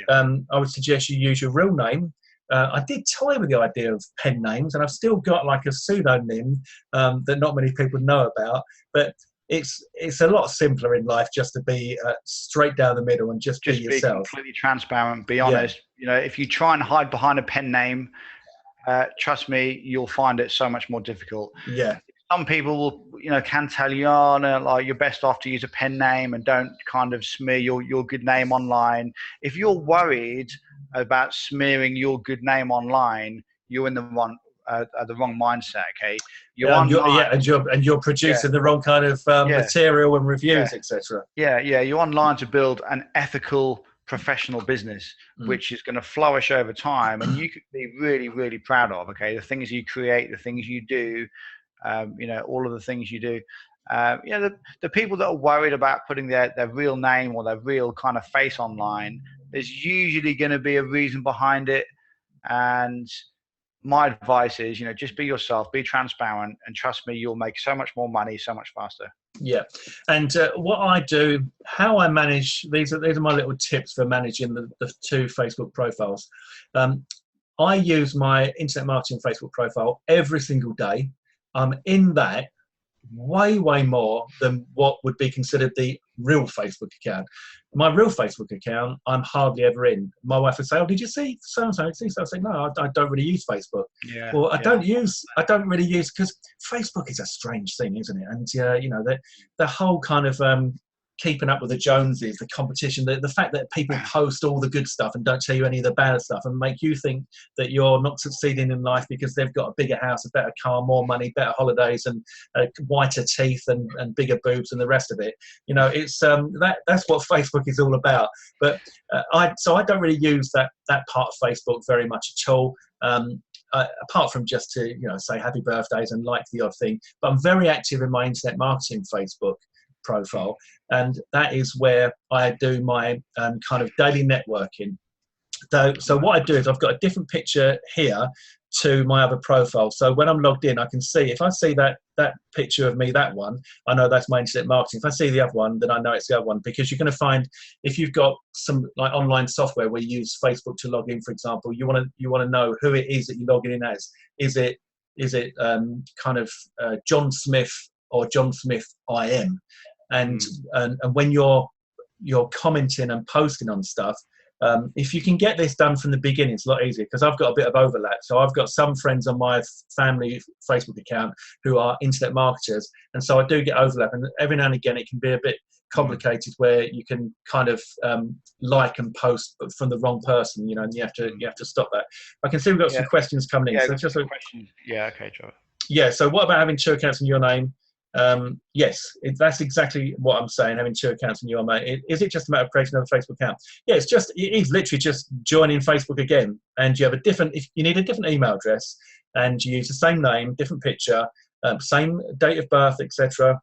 suggest you use your real name. I did toy with the idea of pen names, and I've still got like a pseudonym that not many people know about, but it's a lot simpler in life just to be straight down the middle and just be yourself. Be completely transparent, be honest. If you try and hide behind a pen name, trust me, you'll find it so much more difficult. Yeah. Some people will, can tell you, oh no, like you're best off to use a pen name and don't kind of smear your good name online. If you're worried about smearing your good name online, you're in the wrong mindset. Okay, and you're producing the wrong kind of material and reviews, etc. You're online to build an ethical, professional business, which is going to flourish over time, and you could be really, really proud of. Okay, the things you create, the things you do, all of the things you do. The people that are worried about putting their real name or their real kind of face online, there's usually going to be a reason behind it. And my advice is, just be yourself, be transparent, and trust me, you'll make so much more money so much faster. Yeah. And what I do, how I manage, these are my little tips for managing the two Facebook profiles. I use my internet marketing Facebook profile every single day. I'm in that way more than what would be considered the real Facebook account. My real Facebook account, I'm hardly ever in. My wife would say, "Oh, did you see so and so?" I say, "No, I don't really use Facebook." Yeah. Well, I don't really use, because Facebook is a strange thing, isn't it? And you know, the whole kind of keeping up with the Joneses, the competition, the fact that people post all the good stuff and don't tell you any of the bad stuff, and make you think that you're not succeeding in life because they've got a bigger house, a better car, more money, better holidays, and whiter teeth and bigger boobs and the rest of it. You know, it's that's what Facebook is all about. But I don't really use that part of Facebook very much at all. Apart from just to, you know, say happy birthdays and like the odd thing. But I'm very active in my internet marketing Facebook profile, and that is where I do my kind of daily networking. So what I do is I've got a different picture here to my other profile. So when I'm logged in, I can see, if I see that picture of me, that one, I know that's my internet marketing. If I see the other one, then I know it's the other one, because you're going to find, if you've got some like online software where you use Facebook to log in, for example, you want to know who it is that you're logging in as. Is it kind of John Smith or John Smith IM? And when you're commenting and posting on stuff, if you can get this done from the beginning, it's a lot easier, because I've got a bit of overlap. So I've got some friends on my family Facebook account who are internet marketers, and so I do get overlap. And every now and again, it can be a bit complicated where you can kind of like and post from the wrong person, you know, and you have to stop that. I can see we've got some questions coming in. Yeah, so just questions. Yeah, okay, Trevor. Yeah. So what about having 2 accounts in your name? Yes, that's exactly what I'm saying, having 2 accounts in your name. Is it just a matter of creating another Facebook account? Yeah, it is literally just joining Facebook again, and you have if you need a different email address, and you use the same name, different picture, same date of birth, etc.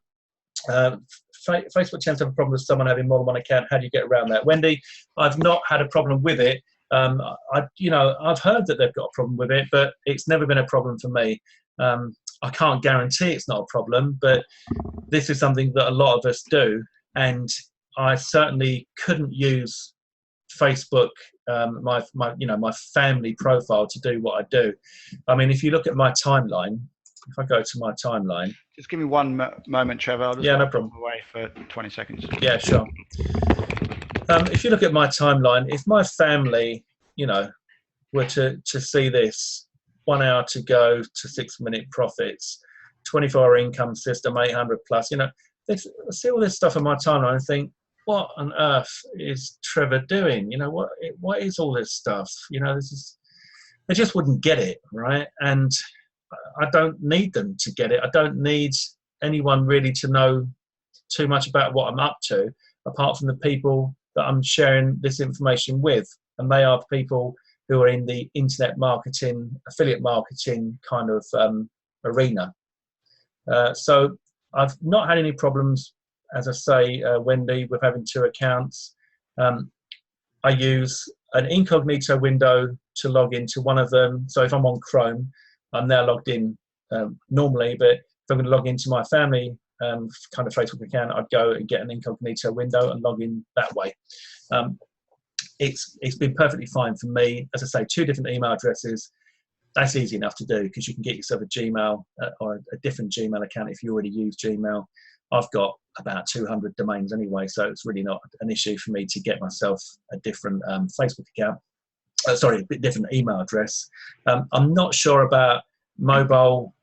Facebook tends to have a problem with someone having more than one account. How do you get around that? Wendy, I've not had a problem with it. I've heard that they've got a problem with it, but it's never been a problem for me. I can't guarantee it's not a problem, but this is something that a lot of us do, and I certainly couldn't use Facebook, my family profile, to do what I do. I mean, if you look at my timeline, if I go to my timeline, just give me one moment, Trevor. I'll just no problem. Away for 20 seconds. Yeah, sure. If you look at my timeline, if my family, you know, were to see this, 1 hour to go to 6-minute profits, 24-hour income system, 800 plus, you know, they see all this stuff on my timeline and think, what on earth is Trevor doing? You know, what is all this stuff? You know, they just wouldn't get it, right? And I don't need them to get it. I don't need anyone really to know too much about what I'm up to, apart from the people that I'm sharing this information with. And they are people who are in the internet marketing, affiliate marketing kind of arena. So I've not had any problems, as I say, Wendy, with having 2 accounts. I use an incognito window to log into one of them. So if I'm on Chrome, I'm now logged in normally, but if I'm going to log into my family kind of Facebook account, I'd go and get an incognito window and log in that way. It's been perfectly fine for me. As I say, 2 different email addresses, that's easy enough to do, because you can get yourself a Gmail or a different Gmail account if you already use Gmail. I've got about 200 domains anyway, so it's really not an issue for me to get myself a different Facebook account. A different email address. I'm not sure about mobile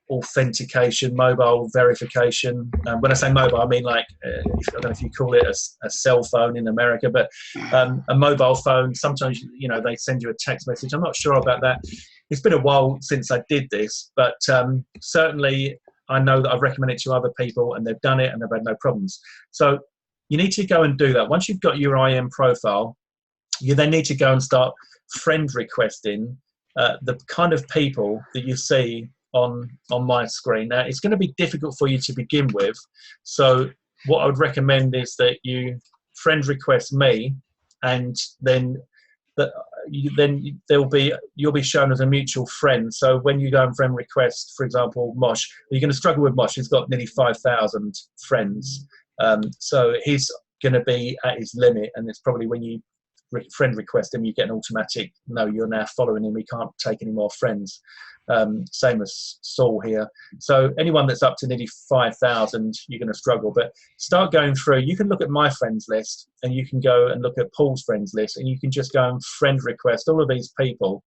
authentication, mobile verification. When I say mobile, I mean like, I don't know if you call it a cell phone in America, but a mobile phone, sometimes, you know, they send you a text message. I'm not sure about that. It's been a while since I did this, but certainly I know that I've recommended it to other people and they've done it and they've had no problems. So you need to go and do that. Once you've got your IM profile, you then need to go and start friend requesting the kind of people that you see on my screen. Now, it's going to be difficult for you to begin with, so what I would recommend is that you friend request me, and then you'll be shown as a mutual friend. So when you go and friend request, for example, Mosh, you're going to struggle with Mosh. He's got nearly 5,000 friends, so he's going to be at his limit, and it's probably when you friend request him, you get an automatic, no, you're now following him, we can't take any more friends. Same as Saul here. So anyone that's up to nearly 5,000, you're going to struggle. But start going through. You can look at my friends list, and you can go and look at Paul's friends list, and you can just go and friend request all of these people.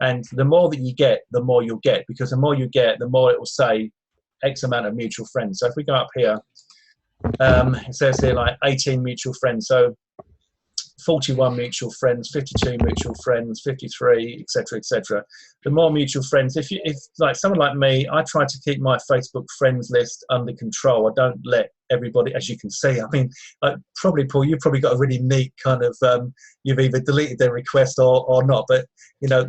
And the more that you get, the more you'll get, because the more you get, the more it will say X amount of mutual friends. So if we go up here, it says here like 18 mutual friends. So 41 mutual friends, 52 mutual friends, 53, etc., etc. The more mutual friends, if like someone like me, I try to keep my Facebook friends list under control. I don't let everybody, as you can see. I mean, probably Paul, you've probably got a really neat kind of. You've either deleted their request or not, but you know.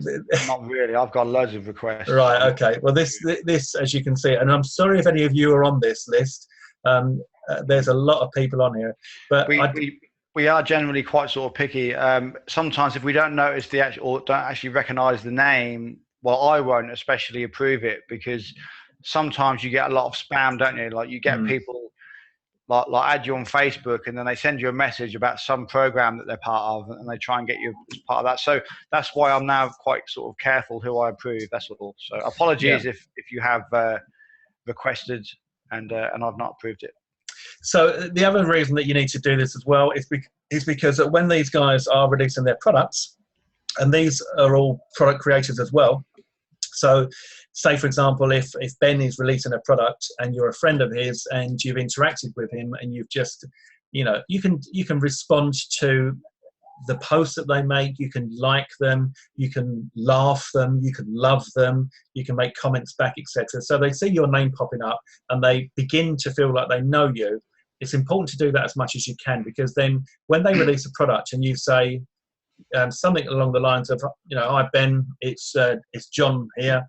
Not really. I've got loads of requests. Right. Okay. Well, this, as you can see, and I'm sorry if any of you are on this list. There's a lot of people on here, but we are generally quite sort of picky. Sometimes if we don't notice the actual, or don't actually recognize the name, well, I won't especially approve it, because sometimes you get a lot of spam, don't you? Like you get people like add you on Facebook, and then they send you a message about some program that they're part of, and they try and get you as part of that. So that's why I'm now quite sort of careful who I approve. That's all. So apologies if you have requested and I've not approved it. So the other reason that you need to do this as well is because when these guys are releasing their products, and these are all product creators as well. So say, for example, if Ben is releasing a product and you're a friend of his and you've interacted with him and you've just, you know, you can respond to the posts that they make, you can like them, you can laugh them, you can love them, you can make comments back, etc. So they see your name popping up and they begin to feel like they know you. It's important to do that as much as you can, because then when they release a product and you say something along the lines of, you know, hi Ben, it's John here.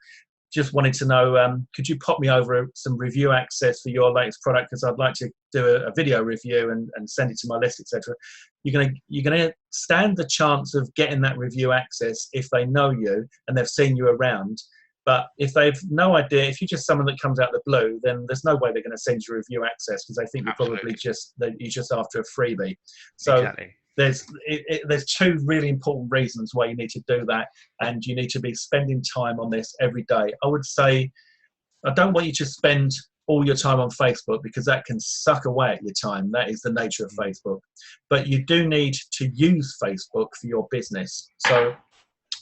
Just wanted to know, could you pop me over some review access for your latest product, because I'd like to do a video review and send it to my list, etc. You're gonna stand the chance of getting that review access if they know you and they've seen you around. But if they've no idea, if you're just someone that comes out of the blue, then there's no way they're going to send you review access, because they think you're probably you're just after a freebie. So exactly. There's two really important reasons why you need to do that, and you need to be spending time on this every day. I would say I don't want you to spend all your time on Facebook, because that can suck away at your time. That is the nature of Facebook. But you do need to use Facebook for your business. So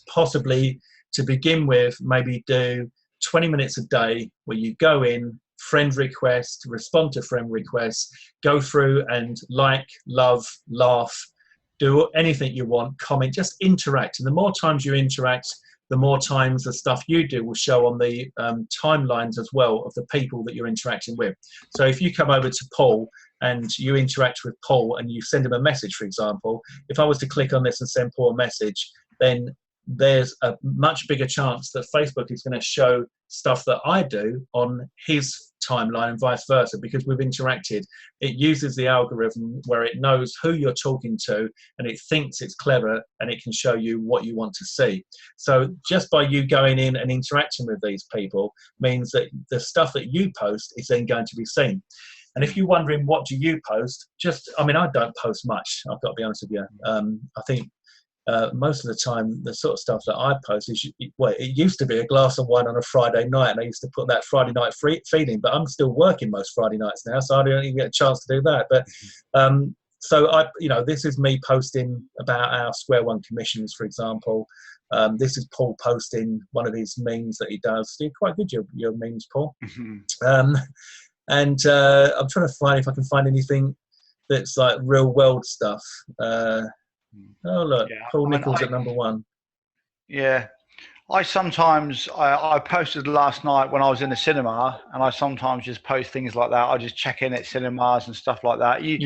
possibly to begin with, maybe do 20 minutes a day where you go in, friend request, respond to friend requests, go through and like, love, laugh, do anything you want, comment, just interact. And the more times you interact, the more times the stuff you do will show on the timelines as well of the people that you're interacting with. So if you come over to Paul and you interact with Paul and you send him a message, for example, if I was to click on this and send Paul a message, then there's a much bigger chance that Facebook is going to show stuff that I do on his timeline and vice versa, because we've interacted. It uses the algorithm where it knows who you're talking to and it thinks it's clever, and it can show you what you want to see. So just by you going in and interacting with these people means that the stuff that you post is then going to be seen. And if you're wondering what do you post, I don't post much, I've got to be honest with you. I think most of the time, the sort of stuff that I post is, it used to be a glass of wine on a Friday night, and I used to put that Friday night feeding, but I'm still working most Friday nights now, so I don't even get a chance to do that. But so this is me posting about our Square One commissions, for example. This is Paul posting one of his memes that he does. You're quite good, your memes, Paul. And I'm trying to find if I can find anything that's like real world stuff. Oh look, yeah. Paul Nichols at number one. Yeah, I posted last night when I was in the cinema, and I sometimes just post things like that. I just check in at cinemas and stuff like that. You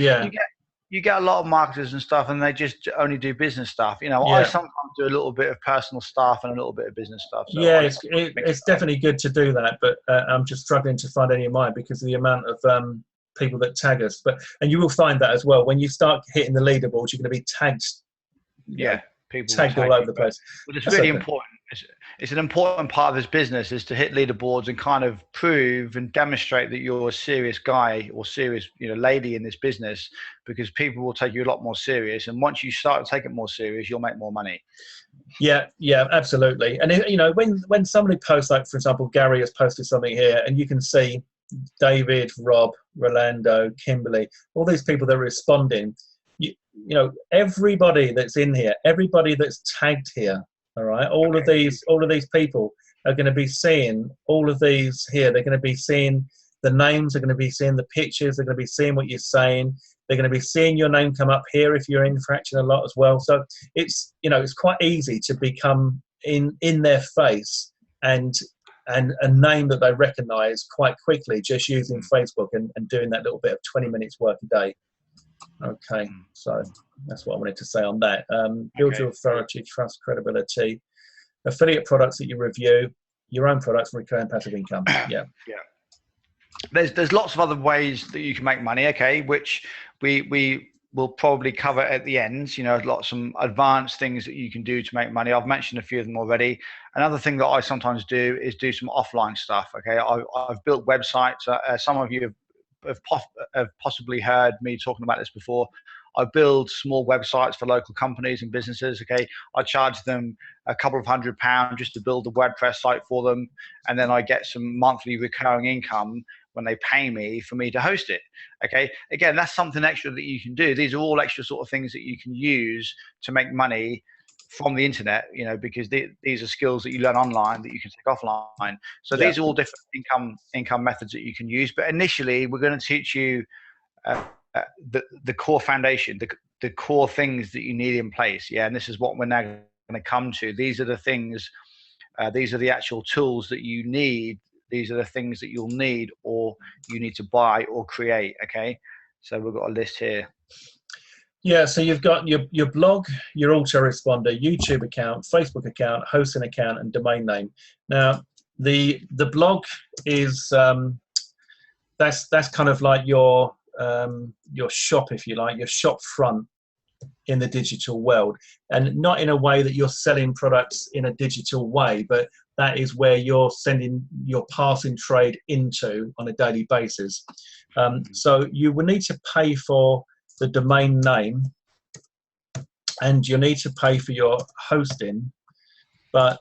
get a lot of marketers and stuff, and they just only do business stuff. You know, I sometimes do a little bit of personal stuff and a little bit of business stuff. So yeah, it's definitely good to do that, but I'm just struggling to find any of mine because of the amount of people that tag us. And you will find that as well when you start hitting the leaderboards, you're going to be tagged. Yeah, people tagged all over the place. But it's really important. it's an important part of this business is to hit leaderboards and kind of prove and demonstrate that you're a serious guy or serious, lady in this business, because people will take you a lot more serious. And once you start to take it more serious, you'll make more money. Yeah, absolutely. And when somebody posts, like for example, Gary has posted something here, and you can see David, Rob, Rolando, Kimberly, all these people that are responding. Everybody that's in here, everybody that's tagged here, all right, all of these people are going to be seeing all of these here. They're going to be seeing the names, they're going to be seeing the pictures, they're going to be seeing what you're saying, they're going to be seeing your name come up here if you're in Fraction a lot as well. So it's quite easy to become in their face and a name that they recognize quite quickly just using Facebook and doing that little bit of 20 minutes work a day. Okay, so that's what I wanted to say on that. Build your authority, trust, credibility, affiliate products that you review, your own products, recurring passive income. Yeah. There's lots of other ways that you can make money. Okay, which we will probably cover at the end. Some advanced things that you can do to make money. I've mentioned a few of them already. Another thing that I sometimes do is do some offline stuff. Okay, I've built websites. Some of you have possibly heard me talking about this before. I build small websites for local companies and businesses. Okay, I charge them a couple of £100 just to build a WordPress site for them, and then I get some monthly recurring income when they pay me for me to host it. Okay, again, that's something extra that you can do. These are all extra sort of things that you can use to make money from the internet, because these are skills that you learn online that you can take offline. So these are all different income methods that you can use. But initially, we're going to teach you the core foundation, the core things that you need in place. Yeah, and this is what we're now going to come to. These are the things. These are the actual tools that you need. These are the things that you'll need, or you need to buy or create. Okay, so we've got a list here. Yeah, so you've got your blog, your autoresponder, YouTube account, Facebook account, hosting account, and domain name. Now, the blog is that's kind of like your shop, if you like, your shop front in the digital world, and not in a way that you're selling products in a digital way, but that is where you're sending your passing trade into on a daily basis. So you will need to pay for the domain name, and you need to pay for your hosting, but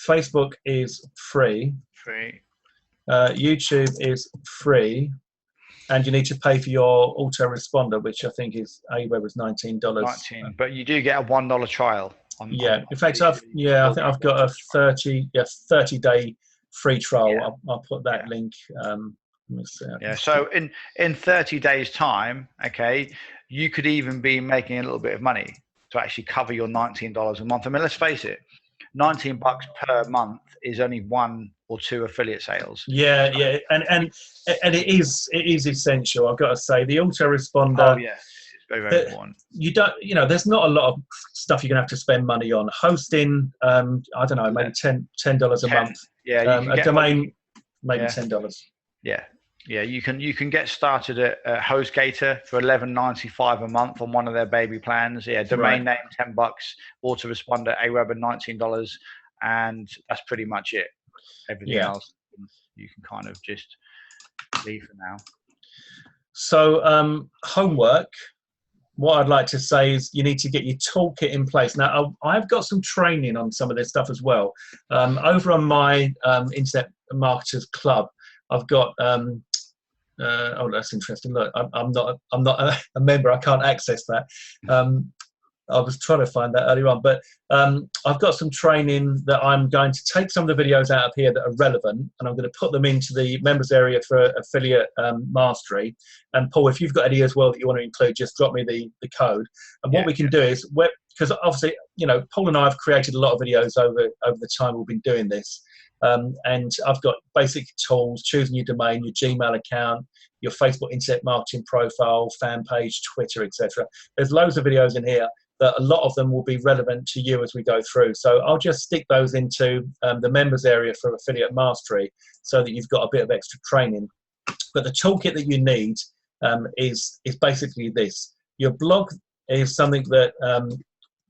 Facebook is free. YouTube is free, and you need to pay for your autoresponder, which I think is Aweber was $19. But you do get a $1 trial. In fact, I think I've got a 30-day free trial. Yeah. I'll put that link. So in 30 days time, okay, you could even be making a little bit of money to actually cover your $19 a month. I mean, let's face it, $19 per month is only 1 or 2 affiliate sales. And it is essential. I've got to say, the autoresponder. Oh yeah, it's very, very important. You don't, there's not a lot of stuff you're gonna have to spend money on. Hosting, I don't know, maybe $10 a month. Yeah, a domain, maybe $10. Yeah, you can get started at HostGator for $11.95 a month on one of their baby plans. Yeah, domain name $10, autoresponder Aweber $19, and that's pretty much it. Everything else you can kind of just leave for now. So homework. What I'd like to say is you need to get your toolkit in place. Now, I've got some training on some of this stuff as well. Over on my Internet Marketers Club, I've got. Oh, that's interesting. Look, I'm not a member. I can't access that. I was trying to find that earlier on, but I've got some training that I'm going to take some of the videos out of here that are relevant, and I'm going to put them into the members area for affiliate mastery. And Paul, if you've got any as well that you want to include, just drop me the code. And what we can do is, because obviously, Paul and I have created a lot of videos over the time we've been doing this. And I've got basic tools, choosing your domain, your Gmail account, your Facebook internet marketing profile, fan page, Twitter, etc. There's loads of videos in here that a lot of them will be relevant to you as we go through. So I'll just stick those into the members area for affiliate mastery so that you've got a bit of extra training. But the toolkit that you need is basically this. Your blog is something that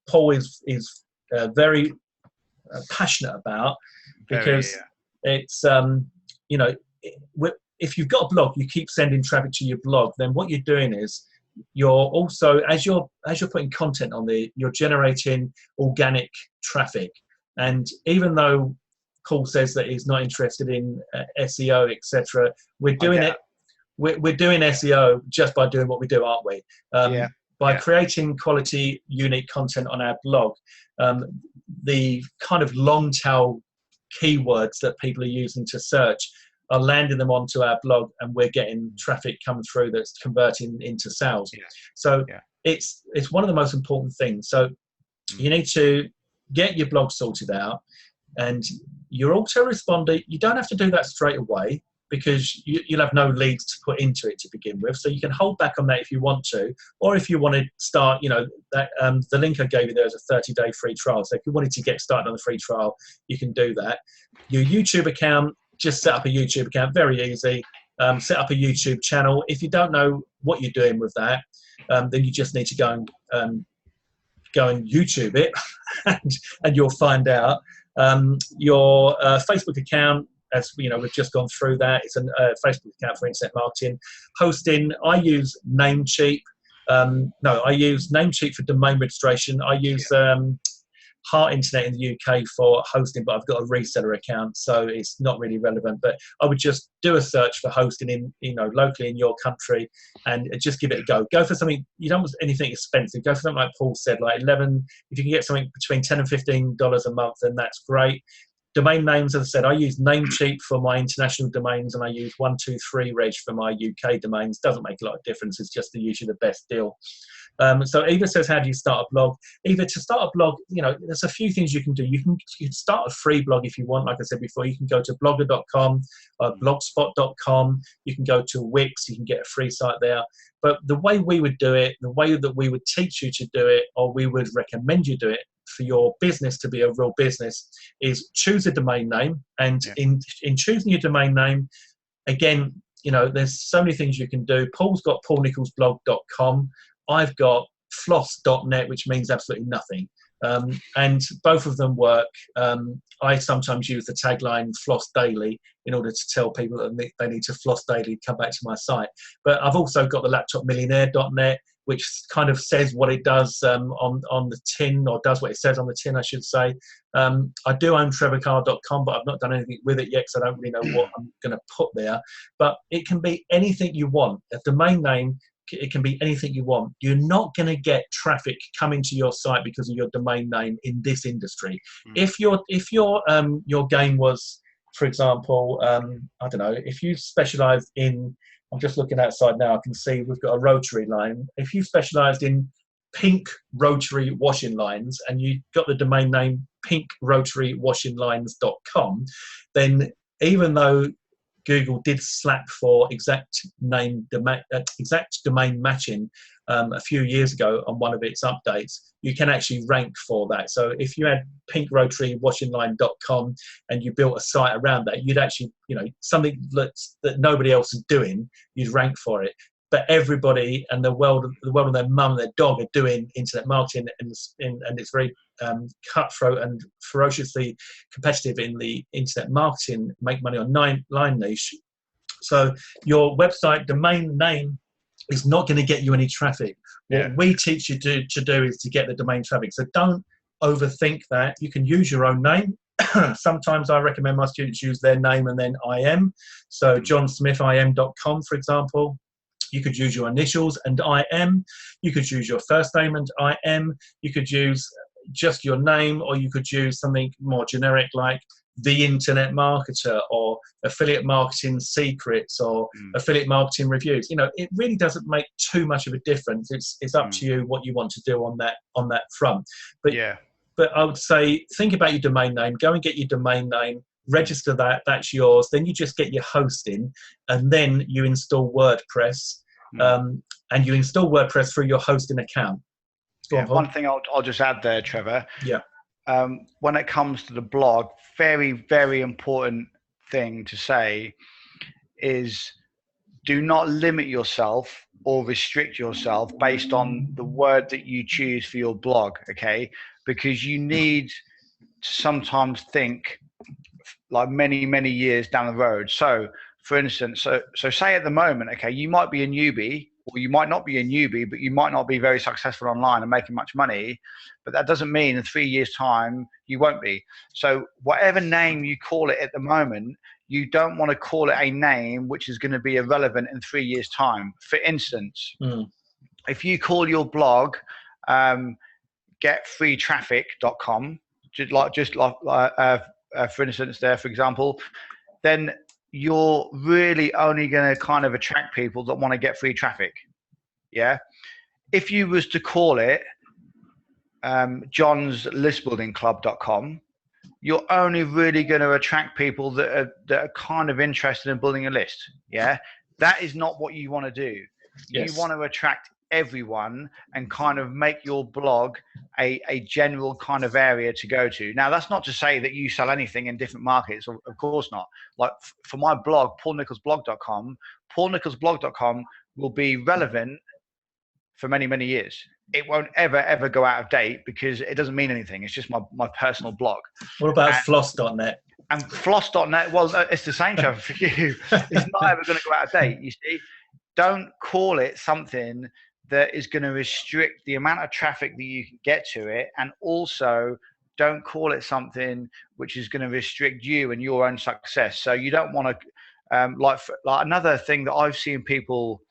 Paul is very passionate about, Very, because it's you know, if you've got a blog, you keep sending traffic to your blog. Then what you're doing is you're also, as you're putting content on there, you're generating organic traffic. And even though Paul says that he's not interested in SEO, etc., we're doing it. We're doing SEO just by doing what we do, aren't we? By creating quality, unique content on our blog, the kind of long tail keywords that people are using to search are landing them onto our blog, and we're getting traffic coming through that's converting into sales. So it's one of the most important things. So you need to get your blog sorted out, and your autoresponder, you don't have to do that straight away, because you'll have no leads to put into it to begin with. So you can hold back on that if you want to, or if you want to start, that the link I gave you there is a 30-day free trial. So if you wanted to get started on the free trial, you can do that. Your YouTube account, just set up a YouTube account, very easy. Set up a YouTube channel. If you don't know what you're doing with that, then you just need to go and YouTube it, and you'll find out. Your Facebook account, as you know, we've just gone through that. It's a Facebook account for internet marketing. Hosting, I use Namecheap. I use Namecheap for domain registration. I use Heart Internet in the UK for hosting, but I've got a reseller account, so it's not really relevant. But I would just do a search for hosting in, locally in your country, and just give it a go. Go for something, you don't want anything expensive. Go for something like Paul said, like 11. If you can get something between $10 and $15 a month, then that's great. Domain names, as I said, I use Namecheap for my international domains, and I use 123reg for my UK domains. Doesn't make a lot of difference. It's just usually the best deal. So Eva says, how do you start a blog? Eva, to start a blog, there's a few things you can do. You can start a free blog if you want. Like I said before, you can go to blogger.com, blogspot.com. You can go to Wix. You can get a free site there. But the way we would do it, the way that we would teach you to do it, or we would recommend you do it for your business to be a real business, is choose a domain name. And in choosing your domain name, again, there's so many things you can do. Paul's got paulnicholsblog.com. I've got floss.net, which means absolutely nothing. And both of them work. I sometimes use the tagline floss daily in order to tell people that they need to floss daily, come back to my site. But I've also got the laptopmillionaire.net, which kind of says what it does on the tin, or does what it says on the tin, I should say. I do own trevorcarr.com, but I've not done anything with it yet, so I don't really know what I'm going to put there. But it can be anything you want. A domain name, it can be anything you want. You're not going to get traffic coming to your site because of your domain name in this industry. If your game was, for example, I don't know, if you specialised in, I'm just looking outside now, I can see we've got a rotary line. If you specialised in pink rotary washing lines, and you got the domain name pinkrotarywashinglines.com, then even though Google did slap for exact domain matching a few years ago on one of its updates, you can actually rank for that. So if you had pinkrotarywashingline.com and you built a site around that, you'd actually, something that nobody else is doing, you'd rank for it. But everybody and the world of their mum and their dog are doing internet marketing, and it's very cutthroat and ferociously competitive in the internet marketing, make money online niche. So your website domain name is not going to get you any traffic. What we teach you to do is to get the domain traffic. So don't overthink that. You can use your own name. Sometimes I recommend my students use their name and then IM. So johnsmithim.com, for example. You could use your initials and IM. You could use your first name and IM. You could use just your name, or you could use something more generic like The Internet Marketer, or Affiliate Marketing Secrets, or Affiliate Marketing Reviews. It really doesn't make too much of a difference. It's up to you what you want to do on that front. But I would say, think about your domain name. Go and get your domain name. Register that, that's yours. Then you just get your hosting, and then you install WordPress, and you install WordPress through your hosting account. One thing I'll just add there, Trevor. When it comes to the blog, very, very important thing to say is, do not limit yourself or restrict yourself based on the word that you choose for your blog, okay? Because you need sometimes think like many years down the road. So for instance, so say at the moment, okay, you might be a newbie, or you might not be a newbie, but you might not be very successful online and making much money, but that doesn't mean in 3 years time you won't be. So whatever name you call it at the moment, you don't want to call it a name which is going to be irrelevant in 3 years time. For instance, if you call your blog getfreetraffic.com, just like for instance there, for example, then you're really only going to kind of attract people that want to get free traffic. Yeah. If you was to call it johnslistbuildingclub.com, you're only really going to attract people that are kind of interested in building a list. Yeah. That is not what you want to do. Yes. You want to attract everyone and kind of make your blog a general kind of area to go to. Now, that's not to say that you sell anything in different markets. Of course not. Like for my blog, paulnicholsblog.com will be relevant for many years. It won't ever go out of date because it doesn't mean anything. It's just my personal blog. What about floss.net? And floss.net, well, it's the same, Trevor, for you. It's not ever going to go out of date, you see. Don't call it something that is going to restrict the amount of traffic that you can get to it, and also don't call it something which is going to restrict you and your own success. So you don't want to like another thing that I've seen people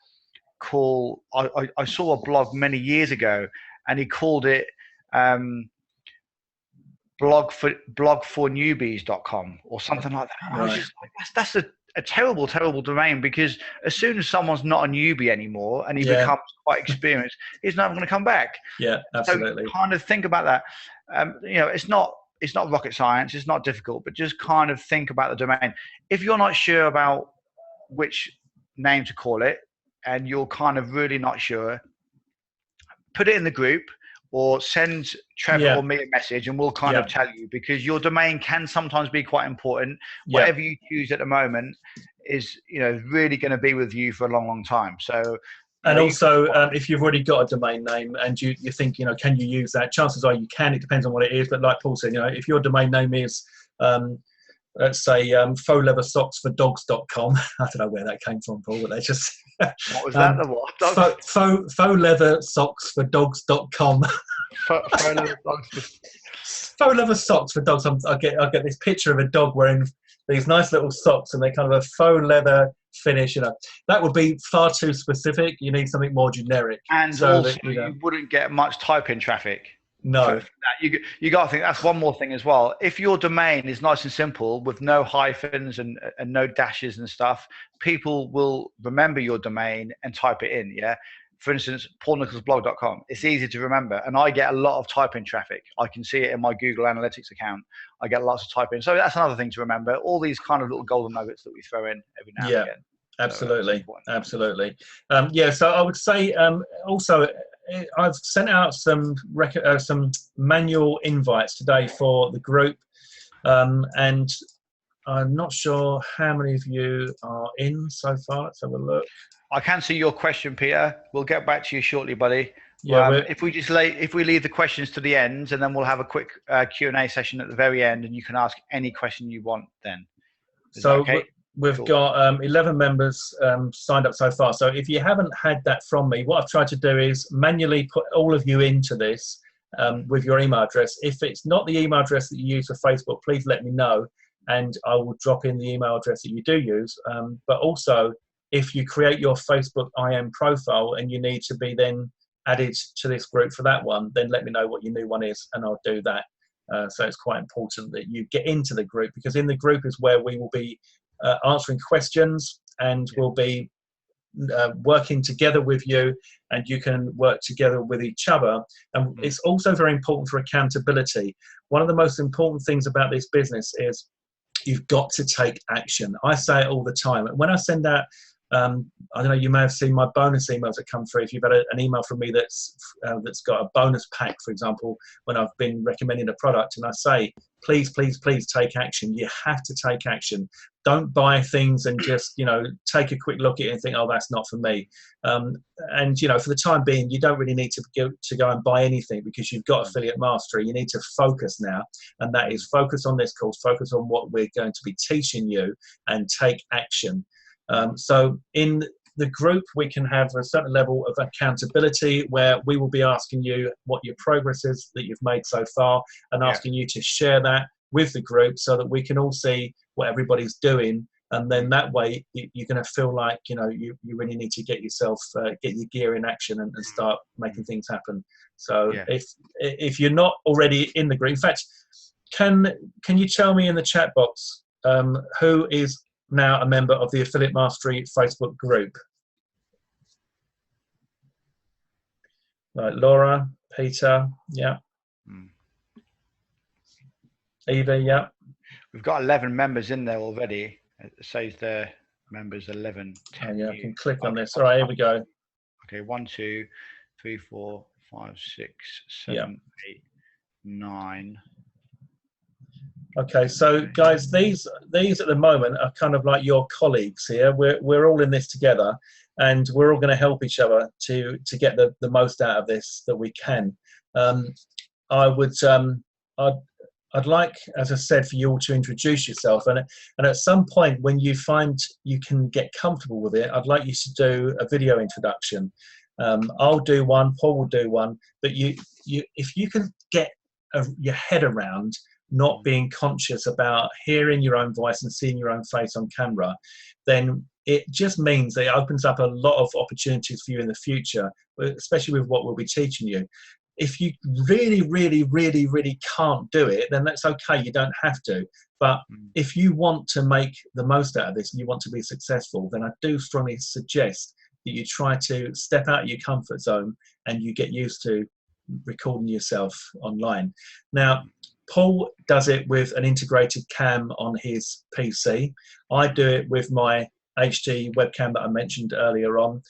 call. I saw a blog many years ago, and he called it blogfornewbies.com or something like that. Right. I was just like, that's a terrible domain, because as soon as someone's not a newbie anymore and he becomes quite experienced, he's never going to come back. Yeah, absolutely. So kind of think about that. It's not rocket science. It's not difficult, but just kind of think about the domain. If you're not sure about which name to call it, and you're kind of really not sure, put it in the group or send Trevor or me a message, and we'll kind of tell you, because your domain can sometimes be quite important. Whatever you choose at the moment is, really going to be with you for a long time. So, and also, if you've already got a domain name and you think, can you use that? Chances are you can. It depends on what it is. But like Paul said, if your domain name is, let's say, faux leather socks for dogs.com. I don't know where that came from, Paul, but they just... What was that? Faux leather socks for dogs.com. Faux leather socks for dogs. I get this picture of a dog wearing these nice little socks, and they're kind of a faux leather finish. That would be far too specific. You need something more generic. And so also, you wouldn't get much type-in traffic. No. You got to think that's one more thing as well. If your domain is nice and simple with no hyphens and no dashes and stuff, people will remember your domain and type it in. Yeah. For instance, paulnicholsblog.com. It's easy to remember, and I get a lot of type-in traffic. I can see it in my Google Analytics account. I get lots of type-in. So that's another thing to remember. All these kind of little golden nuggets that we throw in every now and again. Absolutely. Absolutely. So I would say also, I've sent out some manual invites today for the group, and I'm not sure how many of you are in so far. Let's have a look. I can see your question, Peter. We'll get back to you shortly, buddy. Yeah, if we leave the questions to the end, and then we'll have a quick Q&A session at the very end, and you can ask any question you want then. Is that okay? We've got 11 members signed up so far. So if you haven't had that from me, what I've tried to do is manually put all of you into this with your email address. If it's not the email address that you use for Facebook, please let me know, and I will drop in the email address that you do use. But also, if you create your Facebook IM profile and you need to be then added to this group for that one, then let me know what your new one is, and I'll do that. So it's quite important that you get into the group, because in the group is where we will be answering questions, and we'll be working together with you, and you can work together with each other. And it's also very important for accountability. One of the most important things about this business is you've got to take action. I say it all the time. When I send out I don't know, you may have seen my bonus emails that come through. If you've had an email from me that's got a bonus pack, for example, when I've been recommending a product, and I say, please, please, please take action. You have to take action. Don't buy things and just, take a quick look at it and think, oh, that's not for me. And, for the time being, you don't really need to go and buy anything, because you've got Affiliate Mastery. You need to focus now, and that is focus on this course, focus on what we're going to be teaching you, and take action. So in the group, we can have a certain level of accountability where we will be asking you what your progress is that you've made so far, and asking you to share that with the group so that we can all see what everybody's doing. And then that way you're going to feel like, you really need to get yourself, get your gear in action and start making things happen. So if you're not already in the group, in fact, can you tell me in the chat box who is now a member of the Affiliate Mastery Facebook group? Right, Laura, Peter, yeah. Eva, yeah. We've got 11 members in there already. It says the members 11. 10. Oh, yeah, I can click on this. All right, here we go. Okay, 1, 2, 3, 4, 5, 6, 7, 8, 9. Okay, so guys, these at the moment are kind of like your colleagues here. We're all in this together, and we're all going to help each other to get the most out of this that we can. I'd like, as I said, for you all to introduce yourself, and at some point when you find you can get comfortable with it, I'd like you to do a video introduction. I'll do one, Paul will do one, but if you can get your head around not being conscious about hearing your own voice and seeing your own face on camera, then it just means that it opens up a lot of opportunities for you in the future, especially with what we'll be teaching you. If you really, really, really, really can't do it, then that's okay. You don't have to. But if you want to make the most out of this and you want to be successful, then I do strongly suggest that you try to step out of your comfort zone and you get used to recording yourself online. Now, Paul does it with an integrated cam on his PC. I do it with my HD webcam that I mentioned earlier on.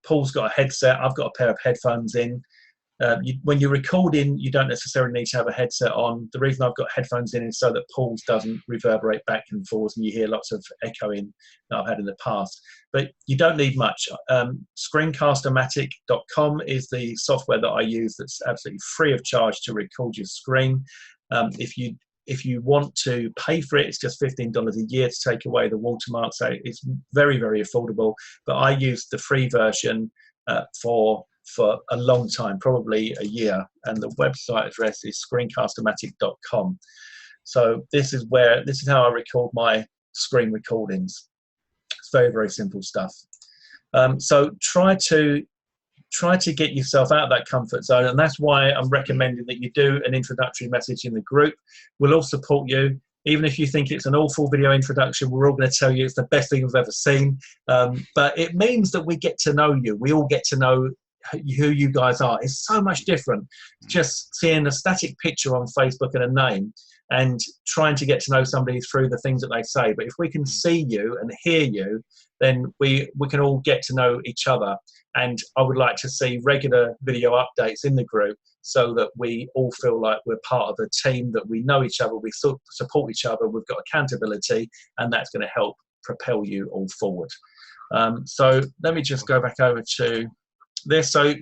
Paul's got a headset. I've got a pair of headphones in. When you're recording, you don't necessarily need to have a headset on. The reason I've got headphones in is so that Paul's doesn't reverberate back and forth and you hear lots of echoing that I've had in the past. But you don't need much. Screencast-O-Matic.com is the software that I use that's absolutely free of charge to record your screen. If you want to pay for it, it's just $15 a year to take away the watermark. So it's very, very affordable. But I used the free version for a long time, probably a year, and the website address is screencast-O-Matic.com. So this is how I record my screen recordings. It's very, very simple stuff. So try to get yourself out of that comfort zone, and that's why I'm recommending that you do an introductory message in the group. We'll all support you. Even if you think it's an awful video introduction, we're all going to tell you it's the best thing we've ever seen. But it means that we get to know you. We all get to know who you guys are. It's so much different just seeing a static picture on Facebook and a name and trying to get to know somebody through the things that they say. But if we can see you and hear you, then we can all get to know each other. And I would like to see regular video updates in the group so that we all feel like we're part of a team, that we know each other, we support each other, we've got accountability, and that's going to help propel you all forward. So let me just go back over to this. So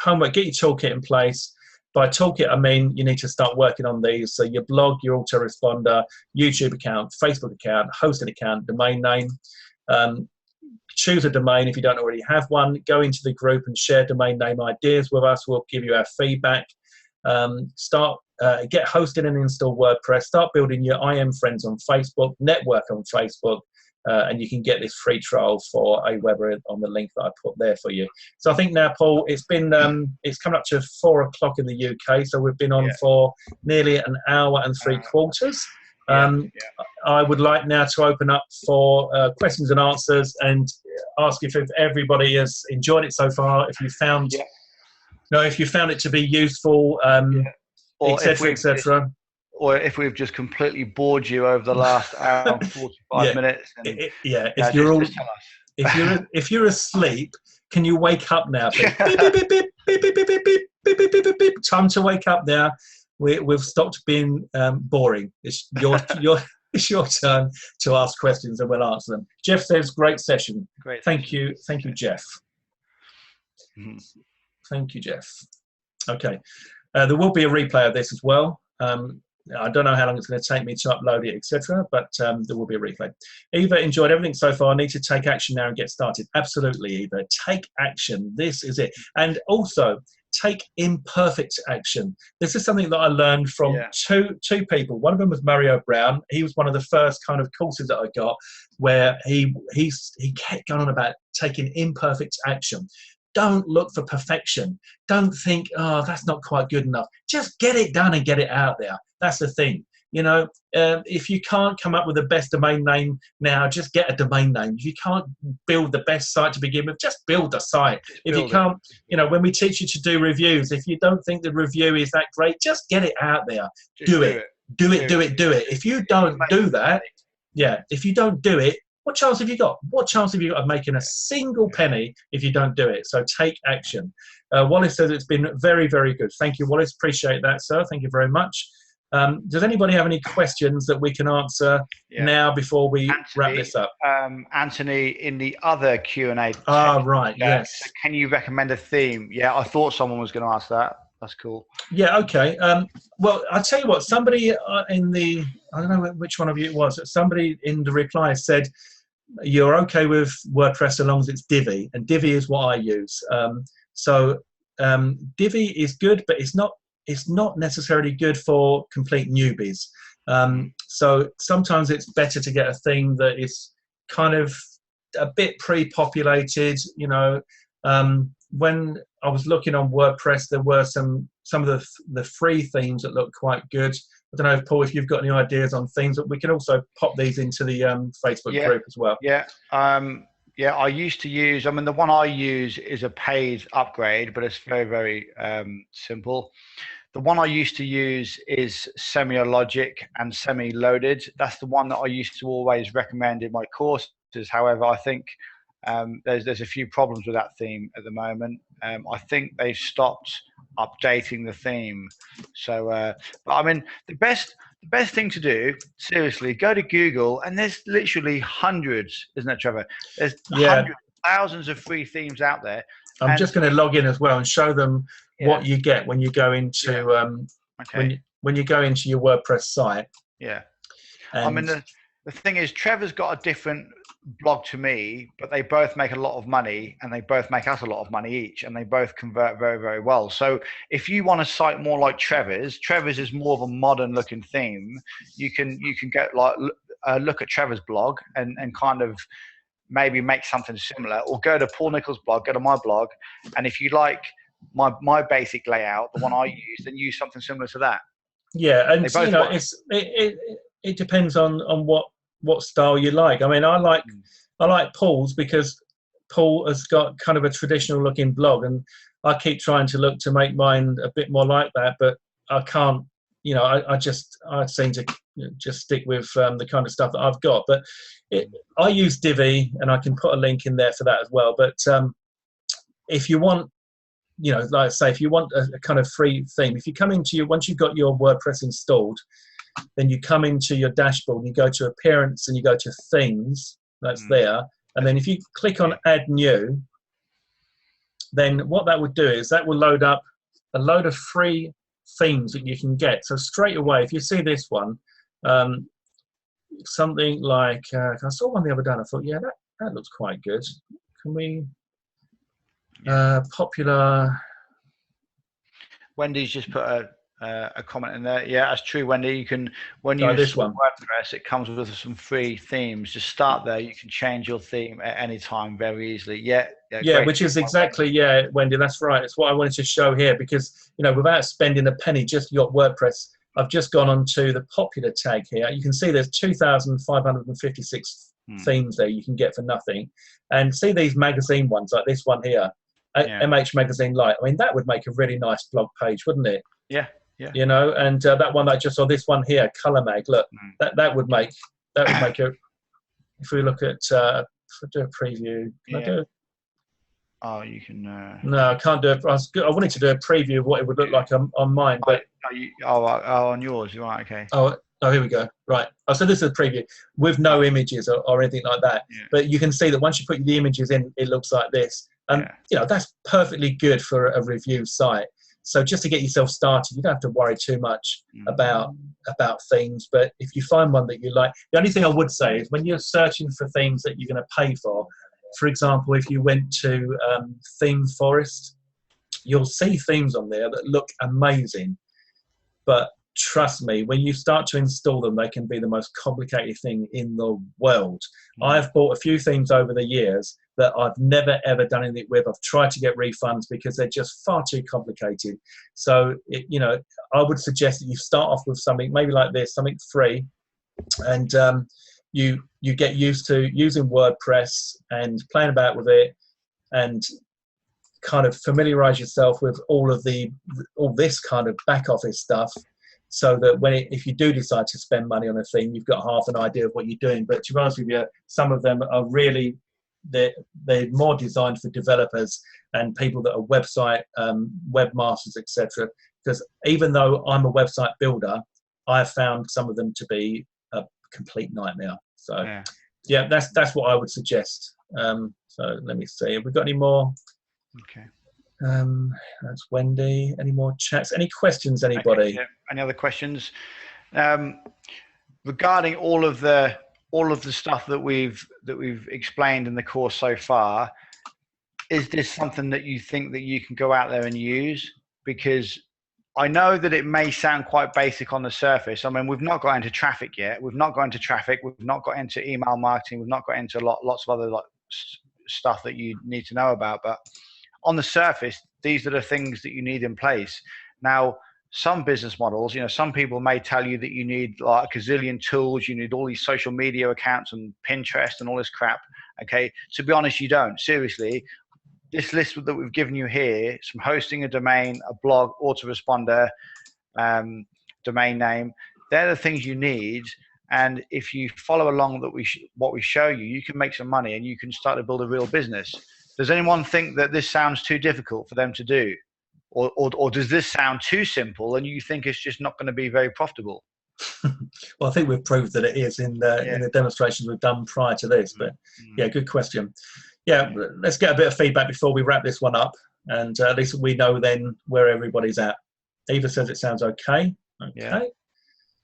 homework, get your toolkit in place. By toolkit, I mean you need to start working on these. So your blog, your autoresponder, YouTube account, Facebook account, hosting account, domain name. Choose a domain if you don't already have one. Go into the group and share domain name ideas with us. We'll give you our feedback. Get hosted and install WordPress. Start building your IM friends on Facebook, network on Facebook. And you can get this free trial for Aweber on the link that I put there for you. So I think now, Paul, it's coming up to 4 o'clock in the UK. So we've been on for nearly an hour and 3/4. I would like now to open up for questions and answers and ask if everybody has enjoyed it so far. If you found, if you found it to be useful, etc., etc. or if we've just completely bored you over the last hour and 45 minutes. And, if you're all, just tell us. if you're asleep, can you wake up now? Beep, beep, beep, beep, beep, beep, beep, beep, beep, beep, beep, beep, beep, beep. Time to wake up now. We've stopped being boring. It's it's your turn to ask questions and we'll answer them. Jeff says, great session. Great. Thank you, Jeff. Mm-hmm. Thank you, Jeff. Okay. There will be a replay of this as well. I don't know how long it's going to take me to upload it, etc., but there will be a replay. Eva, enjoyed everything so far. I need to take action now and get started. Absolutely, Eva. Take action. This is it. And also, take imperfect action. This is something that I learned from two people. One of them was Mario Brown. He was one of the first kind of courses that I got where he kept going on about taking imperfect action. Don't look for perfection. Don't think, oh, that's not quite good enough. Just get it done and get it out there. That's the thing. You know, if you can't come up with the best domain name now, just get a domain name. If you can't build the best site to begin with, just build a site. If you can't, you know, when we teach you to do reviews, if you don't think the review is that great, just get it out there. Do it. If you don't do that, if you don't do it, what chance have you got? What chance have you got of making a single penny if you don't do it? So take action. Wallace says it's been very, very good. Thank you, Wallace. Appreciate that, sir. Thank you very much. Does anybody have any questions that we can answer now before we wrap this up? Anthony, in the other Q&A. Right, yes. So can you recommend a theme? Yeah, I thought someone was going to ask that. That's cool. Yeah, okay. Well, I'll tell you what, somebody in the, I don't know which one of you it was, somebody in the reply said, you're okay with WordPress so long as it's Divi, and Divi is what I use. Divi is good, but it's not necessarily good for complete newbies. So sometimes it's better to get a theme that is kind of a bit pre-populated. You know, when I was looking on WordPress, there were some of the free themes that look quite good. I don't know, Paul, if you've got any ideas on themes, but we can also pop these into the Facebook group as well. I used to use, I mean, the one I use is a paid upgrade, but it's very, very simple. The one I used to use is Semiologic and Semi-Loaded. That's the one that I used to always recommend in my courses. However, I think there's a few problems with that theme at the moment. I think they've stopped updating the theme. So, but I mean, the best thing to do, seriously, go to Google, and there's literally hundreds, isn't it, Trevor? There's hundreds, thousands of free themes out there. I'm just going to log in as well and show them what you get when you go into when you go into your WordPress site. Yeah, I mean the thing is, Trevor's got a different blog to me, but they both make a lot of money, and they both make us a lot of money each, and they both convert very, very well. So if you want a site more like Trevor's is more of a modern looking theme. You can get look at Trevor's blog and kind of maybe make something similar, or go to Paul Nicholls' blog, go to my blog, and if you like my basic layout, the one I use, then use something similar to that. Yeah, and you know, it depends on what style you like. I mean, I like Paul's because Paul has got kind of a traditional looking blog, and I keep trying to make mine a bit more like that, but I can't. You know, I seem to just stick with the kind of stuff that I've got. But I use Divi, and I can put a link in there for that as well. But if you want, you know, like I say, if you want a kind of free theme, if you come into once you've got your WordPress installed, then you come into your dashboard and you go to Appearance and you go to Themes. That's there. And then if you click on Add New, then what that would do is that will load up a load of free themes that you can get. So straight away, if you see this one, something like I saw one the other day and I thought, yeah, that looks quite good. Can we popular? Wendy's just put a comment in there. Yeah, that's true, Wendy. You can, when you install WordPress, it comes with some free themes. Just start there. You can change your theme at any time very easily. Yeah, which is exactly, Wendy, that's right. It's what I wanted to show here, because, you know, without spending a penny, just your WordPress, I've just gone on to the popular tag here. You can see there's 2,556 themes there you can get for nothing. And see these magazine ones, like this one here, MH Magazine Lite. I mean, that would make a really nice blog page, wouldn't it? Yeah. Yeah. You know, and that one that I just saw, this one here, Color Mag. Look, that would make a. If we look at, if I do a preview, can I do it? Oh, you can. No, I can't do it. I wanted to do a preview of what it would look like on mine, but on yours, right? Okay. Oh, here we go. Right. Oh, so this is a preview with no images or anything like that. Yeah. But you can see that once you put the images in, it looks like this. And you know, that's perfectly good for a review site. So just to get yourself started, you don't have to worry too much about themes. But if you find one that you like, the only thing I would say is when you're searching for themes that you're going to pay for example, if you went to Theme Forest, you'll see themes on there that look amazing. But trust me, when you start to install them, they can be the most complicated thing in the world. I've bought a few themes over the years that I've never, ever done anything with. I've tried to get refunds because they're just far too complicated. So, you know, I would suggest that you start off with something maybe like this, something free, and you get used to using WordPress and playing about with it and kind of familiarize yourself with all this kind of back office stuff, so that if you do decide to spend money on a theme, you've got half an idea of what you're doing. But to be honest with you, some of them are really, they're more designed for developers and people that are website webmasters, etc. Because even though I'm a website builder, I have found some of them to be a complete nightmare. So yeah, that's what I would suggest. So let me see, have we got any more? Okay. That's Wendy. Any more chats? Any questions, anybody? Okay, yeah. Any other questions? Regarding all of the stuff that we've explained in the course so far, is this something that you think that you can go out there and use? Because I know that it may sound quite basic on the surface. I mean, we've not got into traffic yet. We've not got into traffic. We've not got into email marketing. We've not got into lots of other stuff that you need to know about. But on the surface, these are the things that you need in place. Now, some business models, you know, some people may tell you that you need like a gazillion tools, you need all these social media accounts and Pinterest and all this crap. Okay, to be honest, you don't. Seriously, this list that we've given you here, some hosting, a domain, a blog, autoresponder, domain name, they're the things you need. And if you follow along what we show you, you can make some money and you can start to build a real business. Does anyone think that this sounds too difficult for them to do? Or does this sound too simple and you think it's just not going to be very profitable? Well, I think we've proved that it is in the demonstrations we've done prior to this. But yeah, good question. Yeah, let's get a bit of feedback before we wrap this one up. And at least we know then where everybody's at. Eva says it sounds okay. Okay. Yeah.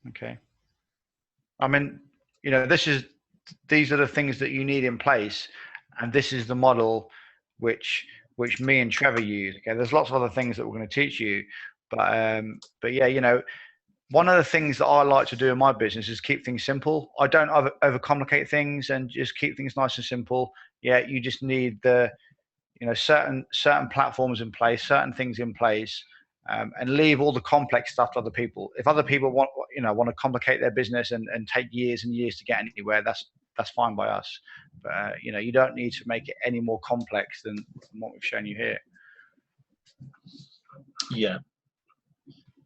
Okay. I mean, you know, these are the things that you need in place. And this is the model which me and Trevor use. Okay, there's lots of other things that we're going to teach you, but yeah, you know, one of the things that I like to do in my business is keep things simple. I don't overcomplicate things and just keep things nice and simple. Yeah, you just need certain platforms in place, certain things in place, and leave all the complex stuff to other people. If other people want to complicate their business and take years and years to get anywhere, that's fine by us. But you know, you don't need to make it any more complex than what we've shown you here. Yeah.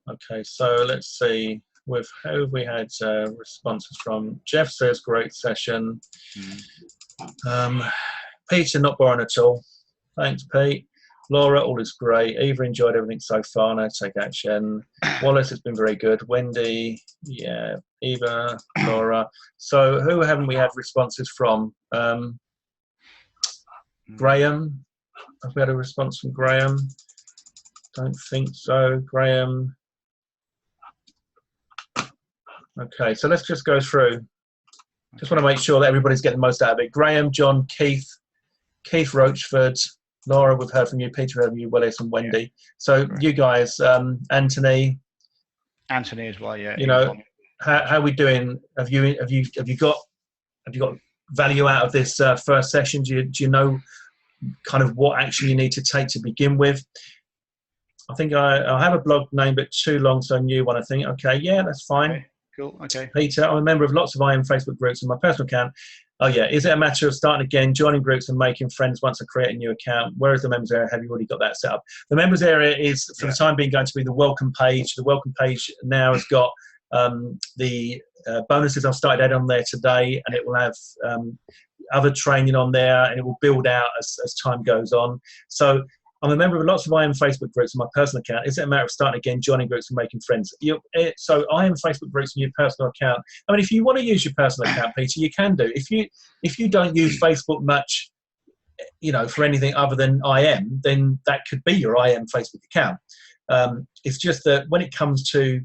Okay, so let's see. With who we had responses from. Jeff says great session. Peter, not boring at all. Thanks, Pete. Laura, all is great. Eva, enjoyed everything so far. Now take action. Wallace has been very good. Wendy, yeah. Eva, Laura. So who haven't we had responses from? Graham. Have we had a response from Graham? Don't think so. Graham. Okay, so let's just go through. Just want to make sure that everybody's getting the most out of it. Graham, John, Keith Roachford, Laura, we've heard from you. Peter, heard from you. Willis and Wendy. Yeah. So you guys, Anthony as well. Yeah. You know, how are we doing? Have you got value out of this first session? Do you know kind of what action you need to take to begin with? I think I have a blog name, but too long, so a new one. I think. Okay, yeah, that's fine. Okay. Cool. Okay. Peter, I'm a member of lots of IM Facebook groups on my personal account, Oh yeah, is it a matter of starting again, joining groups and making friends once I create a new account? Where is the members area? Have you already got that set up? The members area is, for the time being, going to be the welcome page. The welcome page now has got the bonuses I've started adding on there today, and it will have other training on there, and it will build out as time goes on. So I'm a member of lots of IM Facebook groups on my personal account. Is it a matter of starting again, joining groups and making friends? So IM Facebook groups on your personal account. I mean, if you want to use your personal account, Peter, you can do. If you don't use Facebook much, for anything other than IM, then that could be your IM Facebook account. It's just that when it comes to